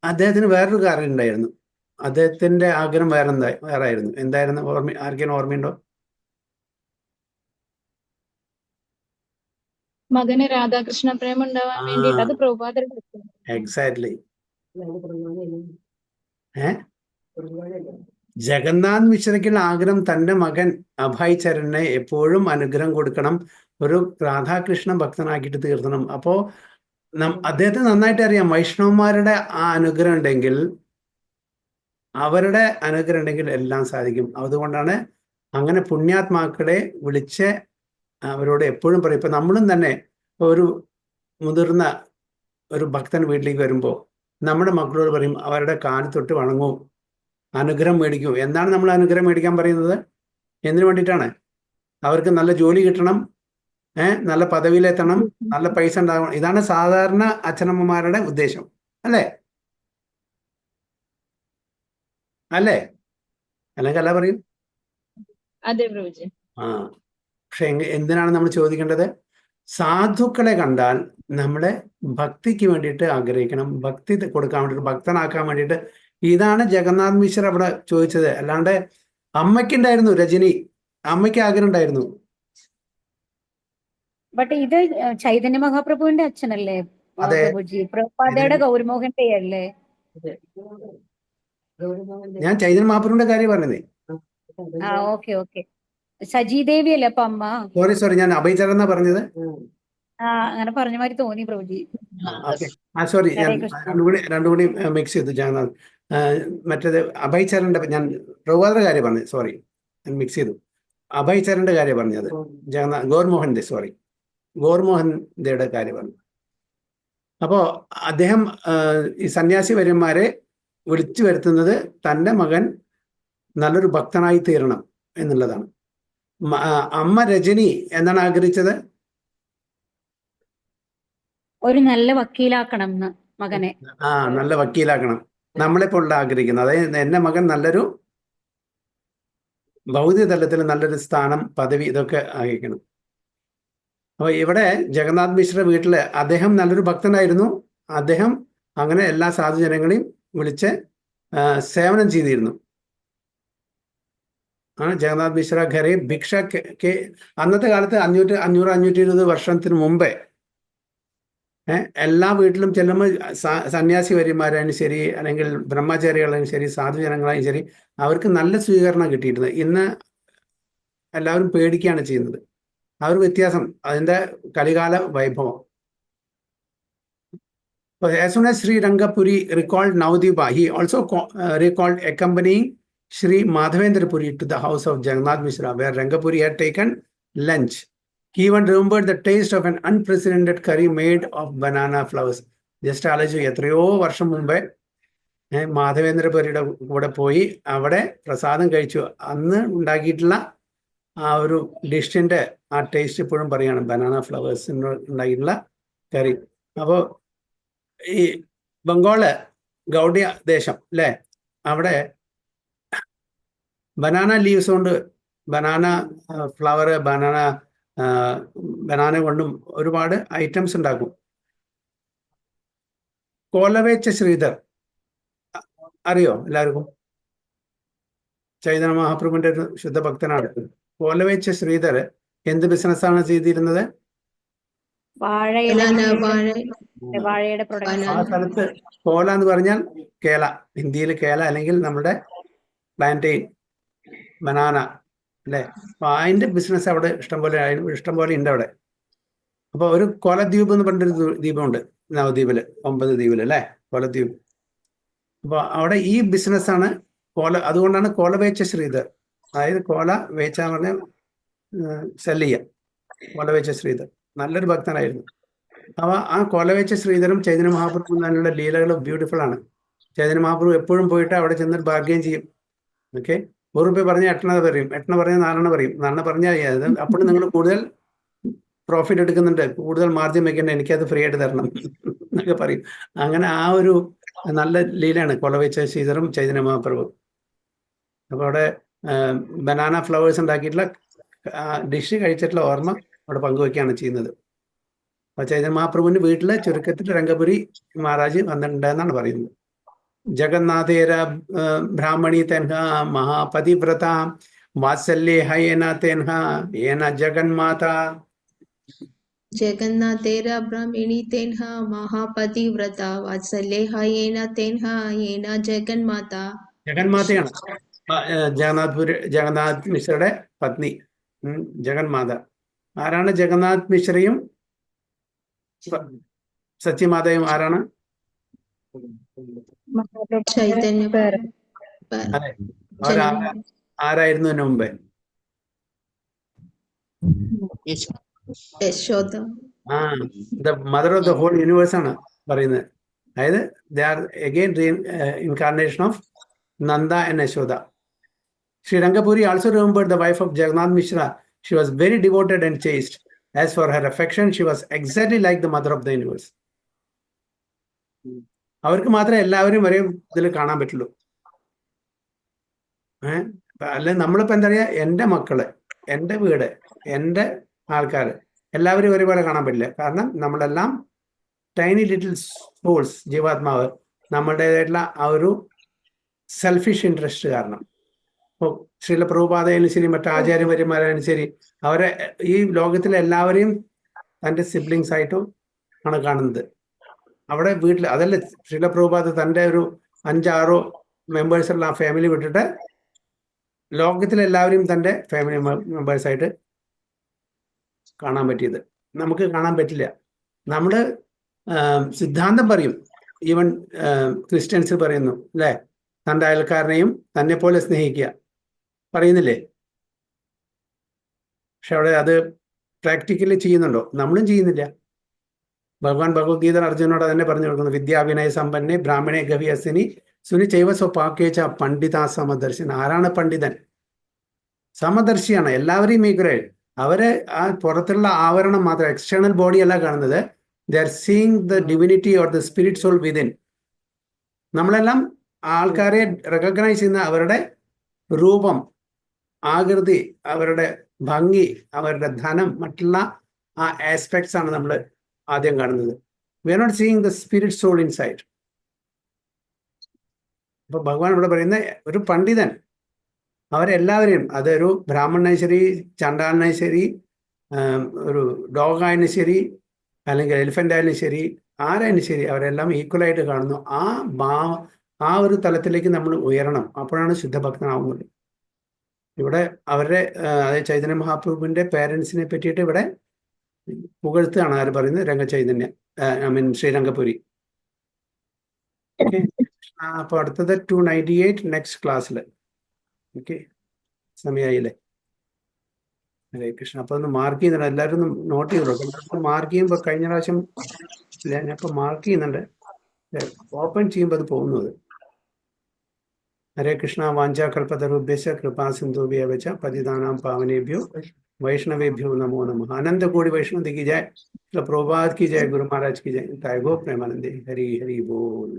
അദ്ദേഹത്തിന് വേറൊരു കാര്യം ഉണ്ടായിരുന്നു. അദ്ദേഹത്തിന്റെ ആഗ്രഹം വേറെ ആയിരുന്നു. എന്തായിരുന്നു? ആർക്കെങ്കിലും ഓർമ്മയുണ്ടോ? മകന് രാധാകൃഷ്ണ പ്രേമം ഉണ്ടാവാൻ വേണ്ടിയിട്ട്. അത് പ്രഭുപാദരുടെ. എക്സാക്ട്ലി. ജഗന്നാഥ് മിശ്രയ്ക്കുള്ള ആഗ്രഹം തന്റെ മകൻ അഭയ് ചരണിനെ എപ്പോഴും അനുഗ്രഹം കൊടുക്കണം, ഒരു രാധാകൃഷ്ണ ഭക്തനാക്കിയിട്ട് തീർക്കണം. അപ്പോ അദ്ദേഹത്തെ നന്നായിട്ട് അറിയാം, വൈഷ്ണവന്മാരുടെ ആ അനുഗ്രഹം ഉണ്ടെങ്കിൽ, അവരുടെ അനുഗ്രഹം ഉണ്ടെങ്കിൽ എല്ലാം സാധിക്കും. അതുകൊണ്ടാണ് അങ്ങനെ പുണ്യാത്മാക്കളെ വിളിച്ച് അവരോട് എപ്പോഴും പറയും. ഇപ്പൊ നമ്മളും തന്നെ ഒരു മുതിർന്ന ഒരു ഭക്തൻ വീട്ടിലേക്ക് വരുമ്പോൾ നമ്മുടെ മക്കളോട് പറയും, അവരുടെ കാല് തൊട്ട് വണങ്ങൂ, അനുഗ്രഹം മേടിക്കൂ. എന്താണ് നമ്മൾ അനുഗ്രഹം മേടിക്കാൻ പറയുന്നത്? എന്തിനു വേണ്ടിയിട്ടാണ്? അവർക്ക് നല്ല ജോലി കിട്ടണം, നല്ല പദവിയിലെത്തണം, നല്ല പൈസ ഉണ്ടാകണം. ഇതാണ് സാധാരണ അച്ഛനമ്മമാരുടെ ഉദ്ദേശം അല്ലേ? അല്ലെങ്കിൽ അല്ല പറയും. അതെ പ്രഭുജി. പക്ഷെ എന്തിനാണ് നമ്മൾ ചോദിക്കേണ്ടത്? സാധുക്കളെ കണ്ടാൽ നമ്മളെ ഭക്തിക്ക് വേണ്ടിയിട്ട് ആഗ്രഹിക്കണം, ഭക്തി കൊടുക്കാൻ വേണ്ടിയിട്ട്, ഭക്തനാക്കാൻ വേണ്ടിയിട്ട്. ഇതാണ് ജഗന്നാഥ് മിശ്ര അവിടെ ചോദിച്ചത്. അല്ലാണ്ട് അമ്മയ്ക്കുണ്ടായിരുന്നു, രജനി അമ്മയ്ക്ക് ആഗ്രഹം ഉണ്ടായിരുന്നു. ബട്ട് ഇത് ചൈതന്യ മഹാപ്രഭുവിന്റെ അച്ഛനല്ലേ പ്രഭുജി? പ്രഭുപാദയുടെ ഗൗരമോഹന്റെ അല്ലേ? ഞാൻ ചൈതന്യ മഹാപ്രഭുവിന്റെ കാര്യം പറഞ്ഞതേ. ഓക്കെ. സജീദേവി അല്ലേ അപ്പൊ അമ്മ? സോറി, ഞാൻ അഭയ് ചരൺ എന്നാ പറഞ്ഞത്. അങ്ങനെ പറഞ്ഞ മാതിരി തോന്നി പ്രഭുജി. സോറി, ഞാൻ രണ്ടും കൂടി മിക്സ് ചെയ്തു. ജഗന്നാഥ് മറ്റേത് അഭയ് ചരണിന്റെ, ഞാൻ പ്രഭുപാദയുടെ കാര്യം പറഞ്ഞു. സോറി, ഞാൻ മിക്സ് ചെയ്തു. അഭയ് ചരണിന്റെ കാര്യം പറഞ്ഞത്. ഗോർമോഹന്റെ കാര്യം പറഞ്ഞു. അപ്പോ അദ്ദേഹം ഈ സന്യാസി വര്യന്മാരെ വിളിച്ചു വരുത്തുന്നത് തൻ്റെ മകൻ നല്ലൊരു ഭക്തനായി തീരണം എന്നുള്ളതാണ്. അമ്മ രജനി എന്താണ് ആഗ്രഹിച്ചത്? ഒരു നല്ല വക്കീലാക്കണം മകനെ. നല്ല വക്കീലാക്കണം. നമ്മളെപ്പോലുള്ള ആഗ്രഹിക്കുന്നത്. അതായത് എന്റെ മകൻ നല്ലൊരു ഭൗതിക തലത്തിൽ നല്ലൊരു സ്ഥാനം, പദവി, ഇതൊക്കെ ആഗ്രഹിക്കണം. അപ്പോൾ ഇവിടെ ജഗന്നാഥ് മിശ്ര വീട്ടില് അദ്ദേഹം നല്ലൊരു ഭക്തനായിരുന്നു. അദ്ദേഹം അങ്ങനെ എല്ലാ സാധുജനങ്ങളെയും വിളിച്ച് സേവനം ചെയ്തിരുന്നു. ജഗന്നാഥ് മിശ്ര ഘരെ ഭിക്ഷ അന്നത്തെ കാലത്ത് 500-520 വർഷത്തിന് മുമ്പേ എല്ലാ വീട്ടിലും ചെല്ലുമ്പോൾ സന്യാസി വര്യന്മാരായാലും ശരി, അല്ലെങ്കിൽ ബ്രഹ്മചാരികളായാലും ശരി, സാധുജനങ്ങളായാലും ശരി, അവർക്ക് നല്ല സ്വീകരണം കിട്ടിയിരുന്നത്. ഇന്ന് എല്ലാവരും പേടിക്കുകയാണ് ചെയ്യുന്നത്. ആ ഒരു വ്യത്യാസം, അതിൻ്റെ കലികാല വൈഭവം. As soon as Sri Rangapuri recalled Navadipa, he also recalled accompanying Sri Madhavendra Puri to the house of Jagannath Mishra, where Rangapuri had taken lunch. He even remembered the taste of an unprecedented curry made of banana flowers. Just ആലോചിച്ചു, എത്രയോ വർഷം മുമ്പേ മാധവേന്ദ്രപുരിയുടെ കൂടെ പോയി അവിടെ പ്രസാദം കഴിച്ചു. അന്ന് ഉണ്ടാക്കിയിട്ടുള്ള ആ ഒരു ഡിഷിന്റെ ആ ടേസ്റ്റ് ഇപ്പോഴും പറയാണ്, ബനാന ഫ്ലവേഴ്സ് ഉണ്ടാക്കിയിട്ടുള്ള കറി. അപ്പോൾ ഈ ബംഗാള് ഗൗഡിയ ദേശം അല്ലേ, അവിടെ ബനാന ലീവ്സ് കൊണ്ട്, ബനാന ഫ്ലവർ, ബനാന കൊണ്ടും ഒരുപാട് ഐറ്റംസ് ഉണ്ടാക്കും. കോലവേച്ച ശ്രീധർ അറിയോ എല്ലാവർക്കും? ചൈതന്യ മഹാപ്രഭുവിന്റെ ഒരു ശുദ്ധഭക്തനാണ്. കോലവേച്ച ശ്രീധർ എന്ത് ബിസിനസ്സാണ് ചെയ്തിരുന്നത്? വാഴയില, വാഴ വാഴയുടെ പ്രൊഡക്ട്സ്. ആ സ്ഥലത്ത് കോല എന്ന് പറഞ്ഞാൽ കേല, ഹിന്ദിയിൽ കേല, അല്ലെങ്കിൽ നമ്മുടെ പ്ലാന്റെയിൻ, ബനാന അല്ലേ? അപ്പൊ അതിന്റെ ബിസിനസ് അവിടെ ഇഷ്ടംപോലെ ഉണ്ട് അവിടെ. അപ്പൊ ഒരു കോലദ്വീപ് എന്ന് പറഞ്ഞൊരു ദ്വീപമുണ്ട് നവദ്വീപില്, 9 ദ്വീപില് അല്ലേ, കോലദ്വീപ്. അപ്പൊ അവിടെ ഈ ബിസിനസ്സാണ് അതുകൊണ്ടാണ് കോലവേച്ച ശ്രീധർ. അതായത് കോല വേച്ച പറഞ്ഞ സെല് ചെയ്യുക, കോലവേച്ച ശ്രീധർ നല്ലൊരു ഭക്തനായിരുന്നു. അവ ആ കോലവേച്ച ശ്രീധരും ചൈതന്യ മഹാപ്രഭുവും തമ്മിലുള്ള ലീലകൾ ബ്യൂട്ടിഫുൾ ആണ്. ചൈതന്യ മഹാപ്രഭു എപ്പോഴും പോയിട്ട് അവിടെ ചെന്നിട്ട് ബാർഗെയിൻ ചെയ്യും. ഓക്കെ, 1 രൂപ പറഞ്ഞാൽ 8 പറയും, 8 പറഞ്ഞാൽ 4 പറയും, 4 പറഞ്ഞാൽ അപ്പോഴും നിങ്ങൾ കൂടുതൽ പ്രോഫിറ്റ് എടുക്കുന്നുണ്ട്, കൂടുതൽ മാർജിൻ വെക്കേണ്ട, എനിക്കത് ഫ്രീ ആയിട്ട് തരണം എന്നൊക്കെ പറയും. അങ്ങനെ ആ ഒരു നല്ല ലീലയാണ് കോലവേച്ച ശ്രീധറും ചൈതന്യ മഹാപ്രഭു. അപ്പോൾ അവിടെ ബനാന ഫ്ലവേഴ്സ് ഉണ്ടാക്കിയിട്ടുള്ള ഡിഷ് കഴിച്ചിട്ടുള്ള ഓർമ്മ അവിടെ പങ്കുവെക്കുകയാണ് ചെയ്യുന്നത്. അപ്പോൾ ചൈതന്യ മഹാപ്രഭുവിന്റെ വീട്ടിൽ ചുരുക്കത്തിൽ രംഗപുരി മഹാരാജ് വന്നിട്ടുണ്ടെന്നാണ് പറയുന്നത്. ജഗന്നാഥേര ബ്രാഹ്മണി തെൻഹ മഹാപതിവ്രത വാത്സല്യേ ഹയേന തെൻഹ ഏന ജഗന്മാത. ജഗന്നാഥേര ബ്രാഹ്മിണി തേൻഹ മഹാപതിവ്രത വാത്സല്യേ ഹയേന തേൻഹ യേന ജഗന്മാത. ജഗന്മാതയാണ് ജഗന്നാഥ് മിശ്രയുടെ പത്നി ജഗന്മാത. ആരാണ് ജഗന്നാഥ് മിശ്രയും സത്യമാതയും? ആരാണ്? ചൈതന്യ അതെ, ആരായിരുന്നു ഇതിനു മുമ്പേ? Yashoda. The mother of the whole universe ആണ് പറയുന്നത്. അതായത് they are again incarnation of Nanda and Yashoda. Sri Rangapuri also remembered the wife of Jagannath Mishra. She was very devoted and chaste. As for her affection, she was exactly like the mother of the universe. അവർക്ക് മാത്രമേ എല്ലാവരും ഒരേ ഇതിൽ കാണാൻ പറ്റുള്ളൂ. അല്ലെ നമ്മളിപ്പോ എന്താ പറയാ, എൻ്റെ മക്കള്, എൻ്റെ വീട്, എൻ്റെ ആൾക്കാർ എല്ലാവരും ഒരുപോലെ കാണാൻ പറ്റില്ല. കാരണം നമ്മളെല്ലാം ടൈനി ലിറ്റിൽ സോൾസ്, ജീവാത്മാവ്, നമ്മളുടേതായിട്ടുള്ള ആ ഒരു സെൽഫിഷ് ഇൻട്രസ്റ്റ് കാരണം. ഇപ്പോൾ ശ്രീല പ്രഭുപാദയാലും ശരി, മറ്റു ആചാര്യന്മാരായാലും ശരി, അവരെ ഈ ലോകത്തിലെ എല്ലാവരെയും തൻ്റെ സിബ്ലിങ്സ് ആയിട്ടും ആണ് കാണുന്നത്. അവിടെ വീട്ടിൽ അതല്ല, ശ്രീല പ്രഭുപാദ തൻ്റെ ഒരു 5-6 മെമ്പേഴ്സുള്ള ആ ഫാമിലി വിട്ടിട്ട് ലോകത്തിലെ എല്ലാവരെയും തൻ്റെ ഫാമിലി മെമ്പേഴ്സായിട്ട് കാണാൻ പറ്റിയത് നമുക്ക് കാണാൻ പറ്റില്ല. നമ്മൾ സിദ്ധാന്തം പറയും, ഈവൻ ക്രിസ്ത്യൻസ് പറയുന്നു അല്ലേ, തൻ്റെ അയൽക്കാരനെയും തന്നെ പോലെ സ്നേഹിക്കുക പറയുന്നില്ലേ? പക്ഷെ അവിടെ അത് പ്രാക്ടിക്കലി ചെയ്യുന്നുണ്ടോ? നമ്മളും ചെയ്യുന്നില്ല. ഭഗവാൻ ഭഗവത്ഗീത അർജുനോട് തന്നെ പറഞ്ഞു കൊടുക്കുന്നു, വിദ്യാവിനയ സമ്പന്നെ ബ്രാഹ്മണേ ഗവിയസിനി സുനി ചൈവ സ്വപാക്കേച്ച പണ്ഡിത സമദർശൻ. ആരാണ് പണ്ഡിതൻ? സമദർശിയാണ്, എല്ലാവരെയും ഈക്വലായി. അവര് ആ പുറത്തുള്ള ആവരണം മാത്രം, എക്സ്റ്റേണൽ ബോഡി അല്ല കാണുന്നത്. They are seeing the divinity or the spirit soul within. നമ്മളെല്ലാം ആൾക്കാരെ റെക്കഗ്നൈസ് ചെയ്യുന്ന അവരുടെ രൂപം, ആകൃതി, അവരുടെ ഭംഗി, അവരുടെ ധനം, മറ്റുള്ള ആ ആസ്പെക്ട്സ് ആണ് നമ്മൾ ആദ്യം കാണുന്നത്. We are not seeing the spirit soul inside. അപ്പൊ ഭഗവാൻ ഇവിടെ പറയുന്ന ഒരു പണ്ഡിതൻ, അവരെല്ലാവരെയും, അതൊരു ബ്രാഹ്മണനായി ശരി, ചണ്ടാലനായി ശരി, ഒരു ഡോഗായാലും ശരി, അല്ലെങ്കിൽ എലിഫന്റ് ആയാലും ശരി, ആരായാലും ശരി, അവരെല്ലാം ഈക്വലായിട്ട് കാണുന്നു. ആ ഒരു തലത്തിലേക്ക് നമ്മൾ ഉയരണം. അപ്പോഴാണ് ശുദ്ധഭക്തനാവുന്നത്. ഇവിടെ അവരുടെ അതായത് ചൈതന്യ മഹാപ്രഭുവിന്റെ പേരൻസിനെ പറ്റിയിട്ട് ഇവിടെ പുകഴ്ത്തുകയാണ് ആര് പറയുന്നത്? രംഗചൈതന്യ, ശ്രീരംഗപുരി. ഓക്കെ, അപ്പൊ അടുത്തത് 298 നെക്സ്റ്റ് ക്ലാസ്സിൽ. ഓക്കെ, സമയമായില്ലേ? ഹരേ കൃഷ്ണ. അപ്പൊ ഒന്ന് മാർക്ക് ചെയ്യുന്നുണ്ട്, എല്ലാവരും ഒന്ന് നോട്ട് ചെയ്തോളൂ. മാർക്ക് ചെയ്യുമ്പോൾ കഴിഞ്ഞ പ്രാവശ്യം ഞാനിപ്പോൾ മാർക്ക് ചെയ്യുന്നുണ്ട്, ഓപ്പൺ ചെയ്യുമ്പോൾ അത് പോകുന്നത്. ഹരേ കൃഷ്ണ. വാഞ്ചാകൽപതരുഭ്യശ്ച കൃപാ സിന്ധുഭ്യോ ച പതിതാനാം പാവനേഭ്യോ वैष्णवेभ्यो नमो नमः। अनंत कोटि वैष्णव की जय, प्रभुपाद की जय, गुरु महाराज की जय, जय गो प्रेमानंदे। हरि हरि बोल।